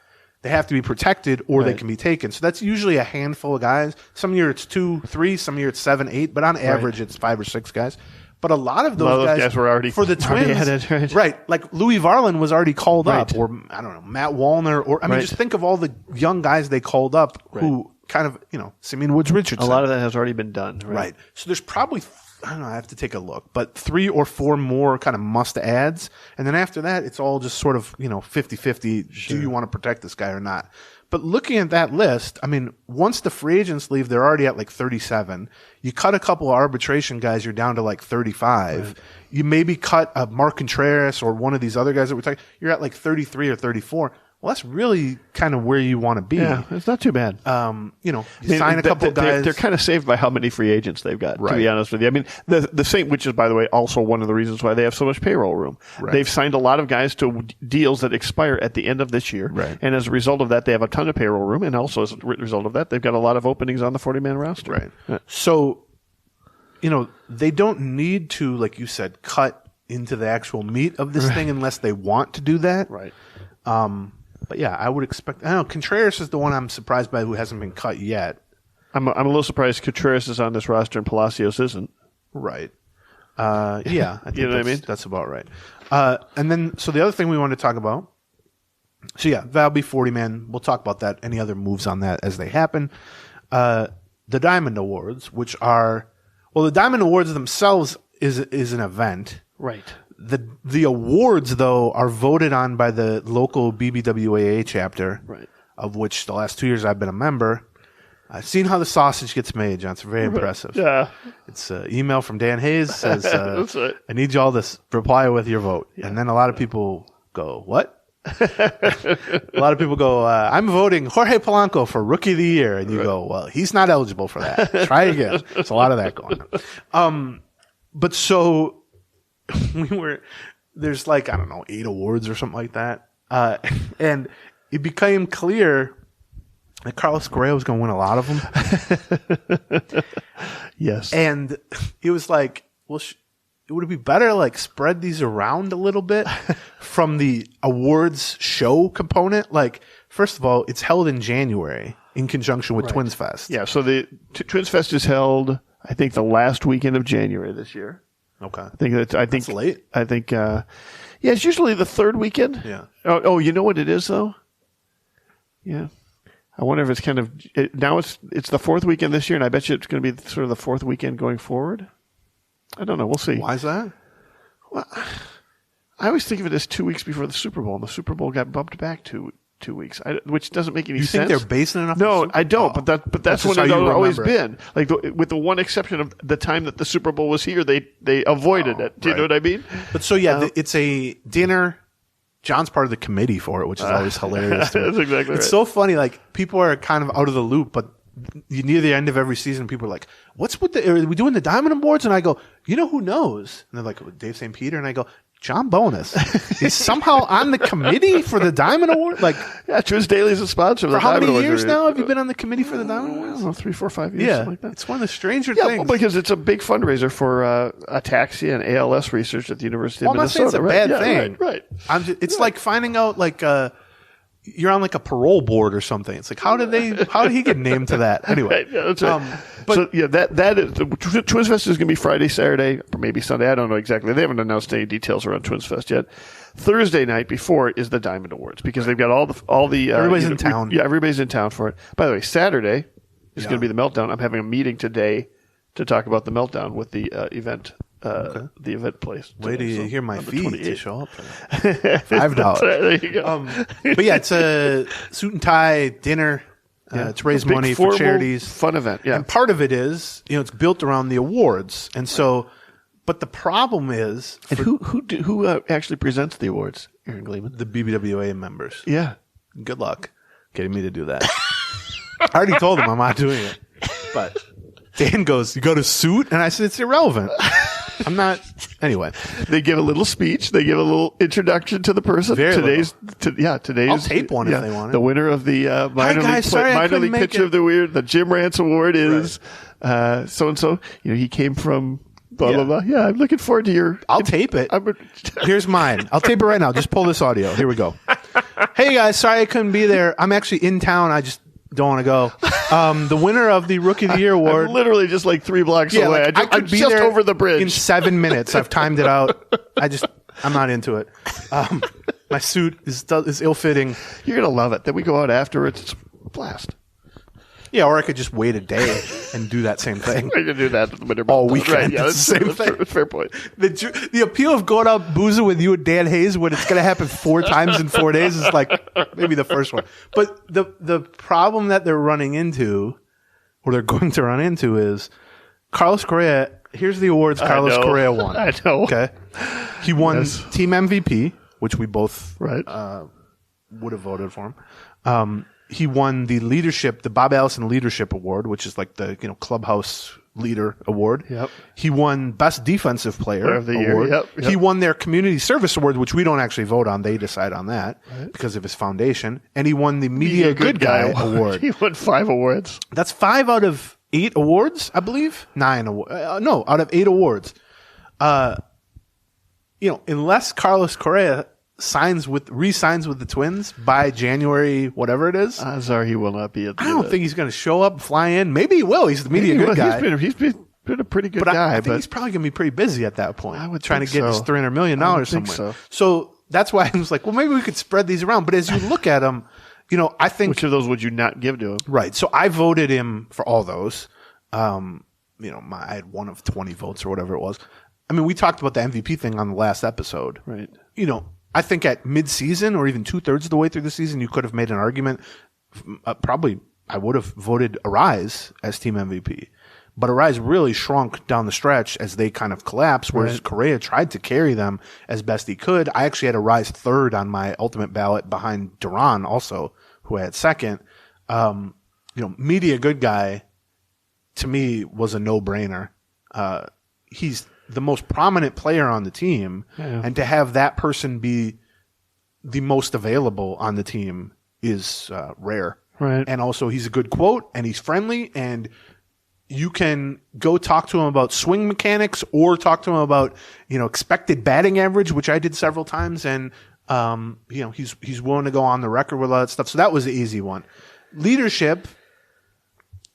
They have to be protected or they can be taken. So that's usually a handful of guys. Some year it's 2, 3, some year it's 7, 8, but on average it's 5 or 6 guys. But a lot of those guys were already for the Twins, added, right? Like Louis Varland was already called Right. up, or I don't know, Matt Wallner, or I mean, Right. just think of all the young guys they called up who kind of, Simeon Woods Richardson. A lot of that has already been done. Right. So there's probably, I don't know, I have to take a look, but 3 or 4 more kind of must adds. And then after that, it's all just sort of, 50-50. Do you want to protect this guy or not? But looking at that list, I mean, once the free agents leave, they're already at like 37. You cut a couple of arbitration guys, you're down to like 35. Right. You maybe cut a Mark Contreras or one of these other guys that we're talking, you're at like 33 or 34. Well, that's really kind of where you want to be. Yeah, it's not too bad. You sign a couple guys. They're kind of saved by how many free agents they've got, right. to be honest with you. I mean, the same, which is, by the way, also one of the reasons why they have so much payroll room. Right. They've signed a lot of guys to deals that expire at the end of this year. Right. And as a result of that, they have a ton of payroll room. And also as a result of that, they've got a lot of openings on the 40-man roster. Right. Yeah. So, they don't need to, like you said, cut into the actual meat of this thing unless they want to do that. Right. But yeah, I would expect. I don't know. Contreras is the one I'm surprised by who hasn't been cut yet. I'm a little surprised Contreras is on this roster and Palacios isn't. Right. Yeah. I think You know what I mean? That's about right. And then, so the other thing we wanted to talk about. So yeah, Valby 40-man. We'll talk about that. Any other moves on that as they happen. The Diamond Awards, which are, well, the Diamond Awards themselves is an event. Right. The awards, though, are voted on by the local BBWAA chapter, Right. of which the last 2 years I've been a member. I've seen how the sausage gets made, John. It's very impressive. Yeah. It's an email from Dan Hayes says, That's right. I need y'all to reply with your vote. Yeah. And then a lot of people go, what? A lot of people go, I'm voting Jorge Polanco for Rookie of the Year. And you go, well, he's not eligible for that. Try again. There's a lot of that going on. But so there's like, I don't know, 8 awards or something like that. And it became clear that Carlos Correa was going to win a lot of them. Yes. And it was like, well, would it be better to like spread these around a little bit from the awards show component? Like, first of all, it's held in January in conjunction with Twins Fest. Yeah, so the Twins Fest is held, I think, the last weekend of January this year. Okay. I think That's late. I think, yeah, it's usually the third weekend. Yeah. Oh, you know what it is though? Yeah. I wonder if it's kind of now it's the fourth weekend this year, and I bet you it's going to be sort of the fourth weekend going forward. I don't know. We'll see. Why is that? Well, I always think of it as 2 weeks before the Super Bowl, and the Super Bowl got bumped back two 2 weeks, which doesn't make any You sense. think they're basing it off? No, the Super I don't. Bowl? But that's just when how it's you always remember. been. Like with the one exception of the time that the Super Bowl was here, they avoided it. Do you know what I mean? But so it's a dinner. John's part of the committee for it, which is always hilarious. To me. That's exactly It's right. so funny. Like people are kind of out of the loop, but near the end of every season, people are like, "What's with are we doing the Diamond Awards?" And I go, "You know who knows?" And they're like, "Dave St. Peter," and I go, John Bonus is somehow on the committee for the Diamond Award. Like, Yeah, Twins Daily is a sponsor of the for how Diamond many Awards years now have you been on the committee for the Diamond I Awards? don't know, 3, 4, 5 years. Yeah, Something like that. it's one of the stranger Yeah, things. well, because it's a big fundraiser for ataxia and ALS research at the University Well, of I'm not saying Minnesota. it's a bad right? thing. Yeah, right. It's like finding out like you're on like a parole board or something. It's like how did he get named to that anyway? Right, yeah, that's right. But so yeah, that is the Twins Fest is going to be Friday, Saturday, or maybe Sunday. I don't know exactly. They haven't announced any details around Twins Fest yet. Thursday night before it is the Diamond Awards because they've got all the Everybody's in town. Yeah, everybody's in town for it. By the way, Saturday is going to be the Meltdown. I'm having a meeting today to talk about the Meltdown with the event. The event place. Wait till you hear my on the fee 28th. to show up for that. $5. There you go. But yeah, it's a suit and tie dinner. To raise Big, money for formal, charities. Fun event. Yeah. And part of it is, it's built around the awards. And so, but the problem is And who actually presents the awards? Aaron Gleeman. the BBWA members. Yeah. Good luck getting me to do that. I already told him I'm not doing it. But Dan goes, "You go to suit?" And I said, "It's irrelevant. I'm not." Anyway, They give a little speech. They give a little introduction to the person. Very today's. I'll tape one if they want it. The winner of the minor guys, sorry I minor couldn't league make pitcher it. of the year, the Jim Rance Award is so and so. He came from blah blah blah. Yeah, I'm looking forward to your. I'll tape it. Here's mine. I'll tape it right now. Just pull this audio. Here we go. Hey guys, sorry I couldn't be there. I'm actually in town. I just don't want to go. The winner of the Rookie of the Year award. I'm literally just like 3 blocks away. like, I I'm could be just there over the bridge. in 7 minutes. I've timed it out. I'm not into it. My suit is ill-fitting. You're gonna love it. Then we go out afterwards. It's a blast. Yeah, or I could just wait a day and do that same thing. We can do that at the winter All Meltdown. weekend. Right, yeah, It's the same that's thing. true. Fair point. The appeal of going out boozing with you and Dan Hayes when it's going to happen 4 times in 4 days is like maybe the first one. But the problem that they're running into, or they're going to run into, is Carlos Correa. Here's the awards Carlos Correa won. I know. Okay, he won Yes. Team MVP, which we both Right. would have voted for him. He won the Bob Allison Leadership Award, which is like the clubhouse leader award. Yep. He won Best Defensive Player of the year. award. Yep. He won their Community Service Award, which we don't actually vote on. They decide on that because of his foundation. And he won the Media Good Guy Award. He won 5 awards. That's 5 out of 8 awards, I believe. 9 awards. No, out of 8 awards. Unless Carlos Correa re-signs with the Twins by January, whatever it is. Odds are he will not be at the I don't think he's going to show up, fly in. Maybe he will. He's the media good guy. He's been a pretty good But guy. I think he's probably going to be pretty busy at that point. I would trying to think get his so. $300 million I would think somewhere. so. So that's why I was like, well, maybe we could spread these around. But as you look at them, I think Which of those would you not give to him? right. So I voted him for all those. I had 1 of 20 votes or whatever it was. I mean, we talked about the MVP thing on the last episode. Right. I think at mid-season or even 2/3 of the way through the season, you could have made an argument. Probably, I would have voted Arise as team MVP, but Arise really shrunk down the stretch as they kind of collapsed. Whereas Correa tried to carry them as best he could. I actually had Arise 3rd on my ultimate ballot behind Duran, also who I had 2nd. Media good guy to me was a no-brainer. He's the most prominent player on the team, and to have that person be the most available on the team is rare. Right. And also he's a good quote, and he's friendly, and you can go talk to him about swing mechanics or talk to him about, expected batting average, which I did several times. And, he's willing to go on the record with all that stuff. So that was the easy one. Leadership,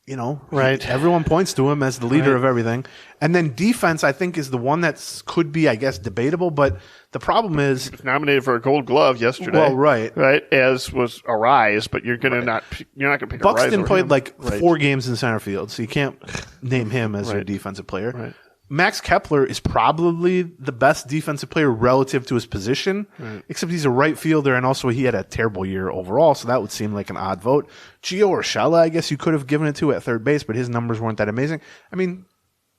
Right. everyone points to him as the leader of everything. And then defense, I think, is the one that could be, I guess, debatable. But the problem is, Nominated for a Gold Glove yesterday. Well, right. As was Arise, but you're not going to pick Arise. Buxton over played him. like Right. 4 games in center field, so you can't name him as your Right. defensive player. Right. Max Kepler is probably the best defensive player relative to his position, except he's a right fielder, and also he had a terrible year overall, so that would seem like an odd vote. Gio Urshela, I guess you could have given it to at third base, but his numbers weren't that amazing. I mean,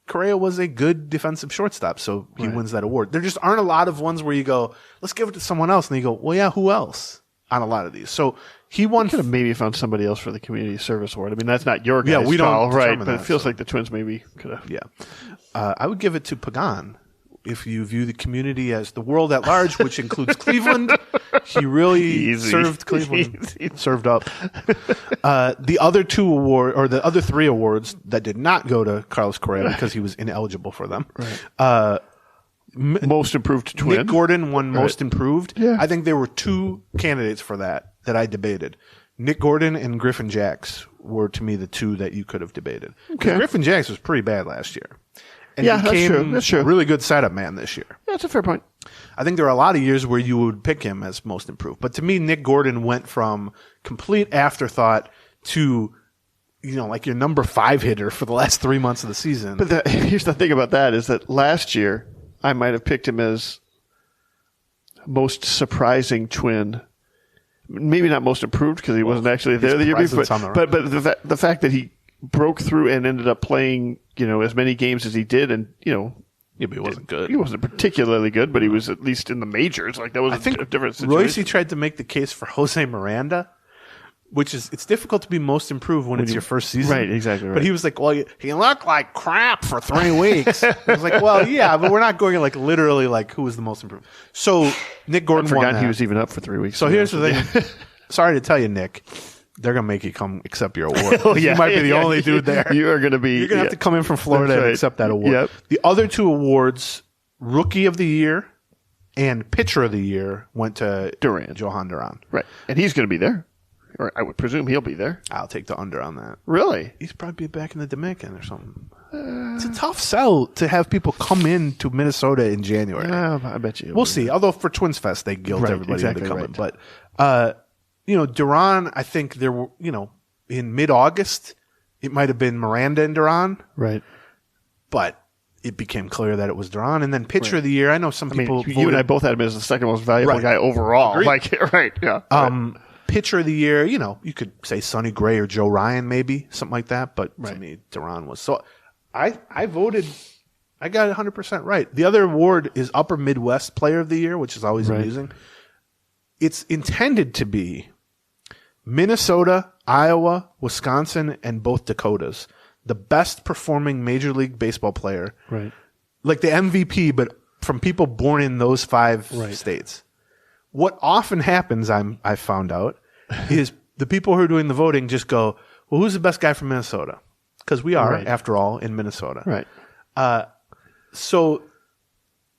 Correa was a good defensive shortstop, so he wins that award. There just aren't a lot of ones where you go, let's give it to someone else, and you go, well, yeah, who else on a lot of these? So he won. Could have maybe found somebody else for the community service award. I mean, that's not your guy's Yeah, we don't call, right? determine But it that, feels so. like the Twins maybe could have. Yeah. I would give it to Pagan. If you view the community as the world at large, which includes Cleveland, he really served Cleveland, served up. The other the other three awards that did not go to Carlos Correa because he was ineligible for them. Right. Most improved twin. Nick Gordon won most improved. Yeah. I think there were two candidates for that I debated. Nick Gordon and Griffin Jacks were, to me, the two that you could have debated. Because Griffin Jacks was pretty bad last year. And that's true. A really good setup man this year. Yeah, that's a fair point. I think there are a lot of years where you would pick him as most improved. But to me, Nick Gordon went from complete afterthought to, like your number 5 hitter for the last 3 months of the season. But here's the thing about that is that last year I might have picked him as most surprising twin. Maybe not most improved because he wasn't actually there the year before. But the fact that he broke through and ended up playing, as many games as he did, and but he wasn't good. He wasn't particularly good, but he was at least in the majors. Like that was a different situation. Royce tried to make the case for Jose Miranda, which is it's difficult to be most improved when it's your first season. Right, exactly. Right. But he was like, well, he looked like crap for 3 weeks. I was like, well, yeah, but we're not going like literally like who was the most improved. So Nick Gordon won that. He was even up for 3 weeks. So here's the thing. Sorry to tell you, Nick. They're going to make you come accept your award. You might be the only dude there. You're going to have to come in from Florida and accept that award. Yep. The other 2 awards, Rookie of the Year and Pitcher of the Year, went to Johan Duran. Right. And he's going to be there. Or I would presume he'll be there. I'll take the under on that. Really? He's probably back in the Dominican or something. It's a tough sell to have people come in to Minnesota in January. I bet you. We'll see. Although for Twins Fest, they guilt everybody into coming. But, Duran, I think there were, in mid-August, it might have been Miranda and Duran. Right. But it became clear that it was Duran. And then Pitcher of the Year, I know some people voted. You and I both had him as the second most valuable guy overall. Agreed. Yeah. Pitcher of the Year, you could say Sonny Gray or Joe Ryan, maybe, something like that. But to me, Duran was. So I voted, I got it 100% right. The other award is Upper Midwest Player of the Year, which is always amusing. It's intended to be Minnesota, Iowa, Wisconsin, and both Dakotas. The best performing Major League Baseball player. Right. Like the MVP, but from people born in those 5 states. What often happens, I found out, is the people who are doing the voting just go, well, who's the best guy from Minnesota? Because we are, after all, in Minnesota. Right. So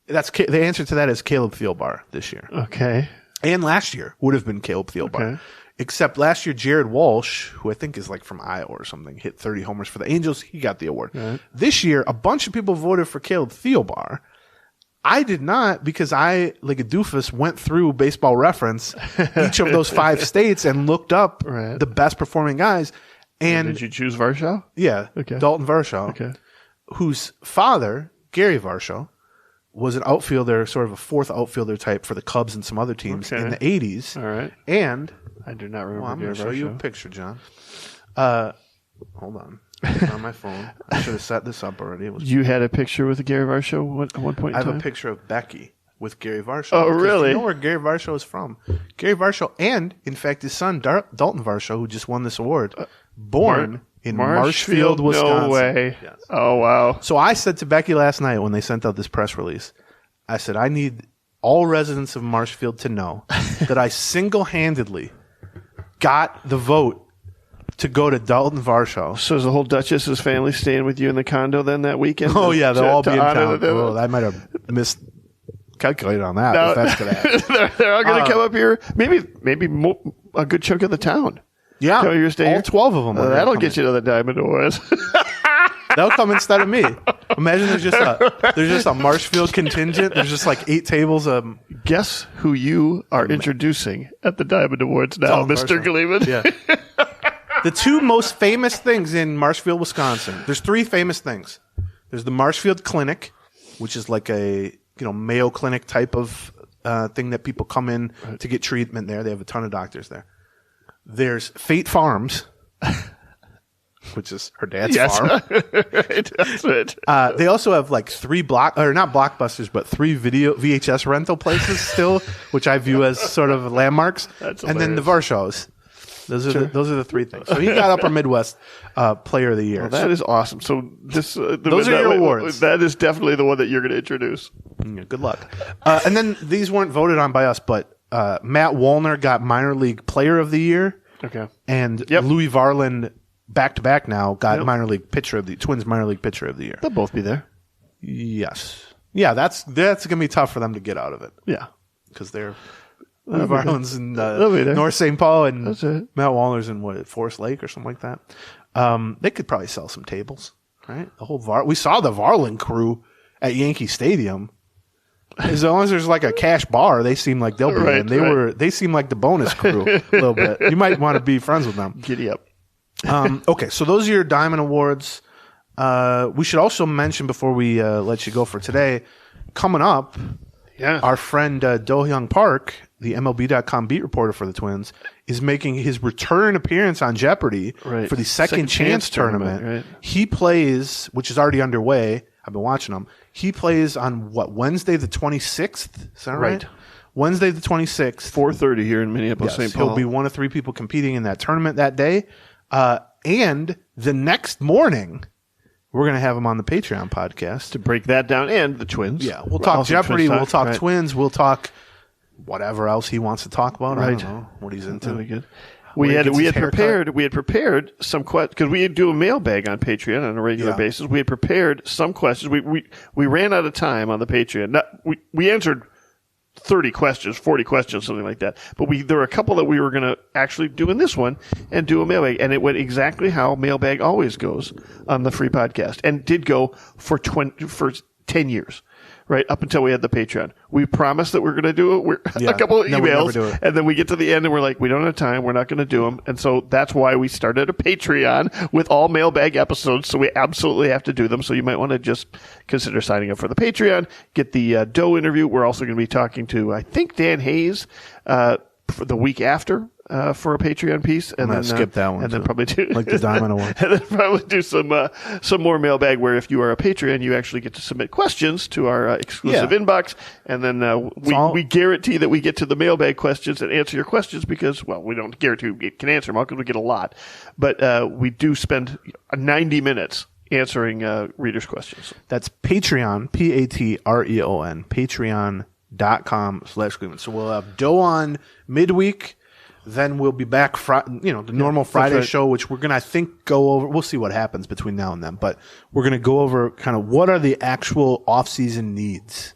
the answer to that is Caleb Thielbar this year. Okay. And last year would have been Caleb Thielbar. Okay. Except last year, Jared Walsh, who I think is like from Iowa or something, hit 30 homers for the Angels. He got the award. Right. This year, a bunch of people voted for Caleb Thielbar. I did not because I, like a doofus, went through Baseball Reference, each of those 5 states, and looked up the best performing guys. And did you choose Varsho? Yeah. Okay. Dalton Varsho, whose father, Gary Varsho, was an outfielder, sort of a 4th outfielder type for the Cubs and some other teams in the 80s. All right. And I do not remember. I'm going to show you a picture, John. Hold on. It's on my phone. I should have set this up already. You had a picture with Gary Varsho at one point in time? I have a picture of Becky with Gary Varsho. Oh, really? You know where Gary Varsho is from. Gary Varsho and, in fact, his son, Dalton Varsho, who just won this award, born in Marshfield, Wisconsin. No way. Yes. Oh, wow. So I said to Becky last night when they sent out this press release, I said, I need all residents of Marshfield to know that I single-handedly got the vote to go to Dalton Varsho. So is the whole Duchess's family staying with you in the condo then that weekend? Oh, yeah, they'll all be in town. Oh, I might have miscalculated on that. No, if that's going to happen. They're all going to come up here. Maybe a good chunk of the town. Yeah, you're staying all 12 of them. That'll get you to the Diamond Awards. They'll come instead of me. Imagine there's just a Marshfield contingent. There's just like 8 tables. Guess who you are introducing at the Diamond Awards now, Mr. Gleeman? Yeah. The 2 most famous things in Marshfield, Wisconsin. There's 3 famous things. There's the Marshfield Clinic, which is like a Mayo Clinic type of thing that people come in to get treatment there. They have a ton of doctors there. There's Fate Farms, which is her dad's farm. Right, that's it. They also have like not blockbusters, but 3 VHS rental places still, which I view as sort of landmarks. And then the Varshaws. Those are the 3 things. So he got Upper Midwest Player of the Year. Well, that is awesome. So those are your awards. That is definitely the one that you're going to introduce. Yeah, good luck. And then these weren't voted on by us, but Matt Wallner got Minor League Player of the Year. Okay. And Louis Varland, back-to-back now, got Minor League Pitcher of the Twins Minor League Pitcher of the Year. They'll both be there. Yes. Yeah, that's going to be tough for them to get out of it. Yeah. Because they're Varland's in North St. Paul, and Matt Wallner's in Forest Lake or something like that. They could probably sell some tables, right? The whole we saw the Varland crew at Yankee Stadium. As long as there's like a cash bar, they seem like they'll be in. They seem like the bonus crew a little bit. You might want to be friends with them. Giddy up. Okay, so those are your Diamond Awards. We should also mention before we let you go for today, coming up, our friend Do-Hyung Park, the MLB.com beat reporter for the Twins, is making his return appearance on Jeopardy for the Second Chance tournament. Right. He plays, which is already underway. I've been watching him. He plays on Wednesday the 26th? Is that right? Wednesday the 26th. 4:30 here in Minneapolis, St. Paul. He'll be one of 3 people competing in that tournament that day. And the next morning, we're going to have him on the Patreon podcast. To break that down, and the Twins. Yeah, we'll talk Jeopardy, we'll talk Twins, we'll talk whatever else he wants to talk about. I don't know what he's into. Really good. We had prepared some questions because we do a mailbag on Patreon on a regular basis. We had prepared some questions. We ran out of time on the Patreon. We answered 30 questions, 40 questions, something like that. But there were a couple that we were going to actually do in this one and do a mailbag. And it went exactly how mailbag always goes on the free podcast, and did go for 10 years. Right, up until we had the Patreon. We promised that we're going to do it. A couple of emails, and then we get to the end and we're like, we don't have time. We're not going to do them. And so that's why we started a Patreon with all mailbag episodes. So we absolutely have to do them. So you might want to just consider signing up for the Patreon. Get the Doe interview. We're also going to be talking to, I think, Dan Hayes for the week after. For a Patreon piece, and then skip that one, and then probably do like the Diamond Award, and then probably do some more mailbag where if you are a Patreon, you actually get to submit questions to our exclusive inbox, and then we guarantee that we get to the mailbag questions and answer your questions because we don't guarantee we can answer them all because we get a lot, but we do spend 90 minutes answering readers' questions. That's Patreon, Patreon, patreon.com/Gleeman. So we'll have Doe on midweek. Then we'll be back, the normal Friday show, which we're going to, I think, go over. We'll see what happens between now and then, but we're going to go over kind of what are the actual off-season needs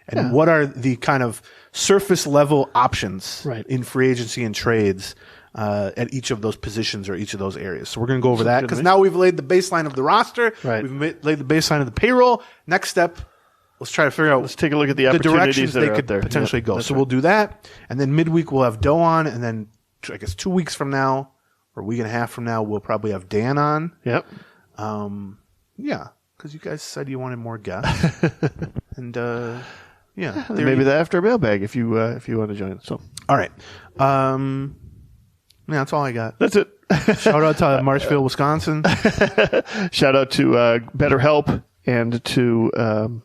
and what are the kind of surface level options in free agency and trades at each of those positions or each of those areas. So we're going to go over that because now we've laid the baseline of the roster. Right. We've laid the baseline of the payroll. Next step, let's try to figure out. Let's take a look at the opportunities directions they could potentially go. So we'll do that, and then midweek we'll have Doe on, and then I guess 2 weeks from now or a week and a half from now we'll probably have Dan on. Yep. Because you guys said you wanted more guests, and maybe the after mailbag if you want to join. So all right. That's all I got. That's it. Shout out to Marshfield, Wisconsin. Shout out to BetterHelp and to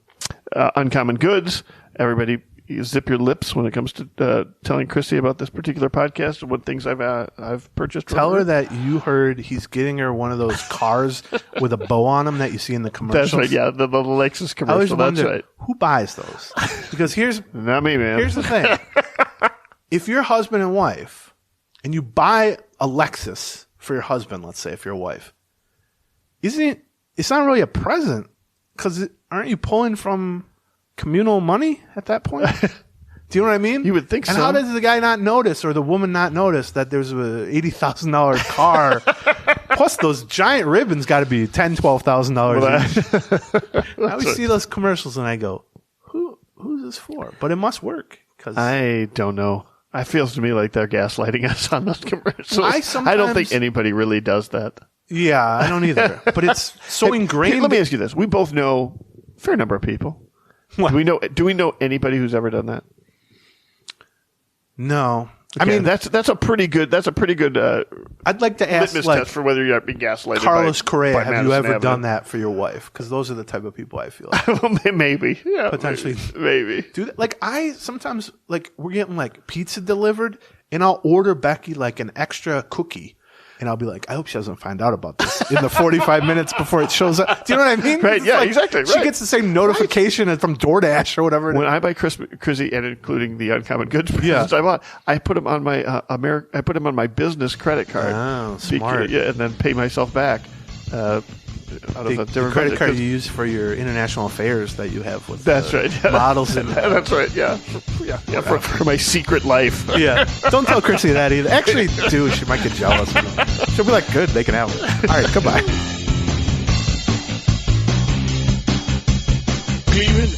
Uncommon Goods. Everybody, zip your lips when it comes to telling Christy about this particular podcast and what things I've purchased. Tell her that you heard he's getting her one of those cars with a bow on them that you see in the commercials. That's right. Yeah, the Lexus commercial. I always wonder, that's right. Who buys those? Because here's not me, man. Here's the thing: if you're husband and wife, and you buy a Lexus for your husband, let's say if you're a wife, it's not really a present because aren't you pulling from communal money at that point? Do you know what I mean? You would think so. And how does the guy not notice or the woman not notice that there's a $80,000 car? Plus, those giant ribbons got to be $10,000-$12,000 I always see those commercials and I go, who's this for? But it must work. I don't know. It feels to me like they're gaslighting us on those commercials. I don't think anybody really does that. Yeah, I don't either. But it's so ingrained. Hey, let me ask you this: we both know a fair number of people. What? Do we know anybody who's ever done that? No. Okay, I mean that's a pretty good. I'd like to ask, litmus test for whether you're being gaslighted. Carlos Correa, by have Madison you ever Avenue. done that for your wife? Because those are the type of people I feel like. Maybe, yeah, Potentially. maybe. Do that. Like I sometimes we're getting like pizza delivered, and I'll order Becky like an extra cookie. And I'll be like, I hope she doesn't find out about this in the 45 minutes before it shows up. Do you know what I mean? Right, It's yeah, like exactly. She right. gets the same notification from DoorDash or whatever. When I buy Chrissy, and including the uncommon goods Yeah. I bought, I put them on my I put them on my business credit card. Oh, smart. And then pay myself back. Out of the a different credit card because- you use for your international affairs that you have with That's right. Yeah. models and That's right. Yeah. For my secret life. yeah. Don't tell Chrissy that either. Actually, do. She might get jealous. She'll be like, good, they can have it. All right, goodbye. Gleeman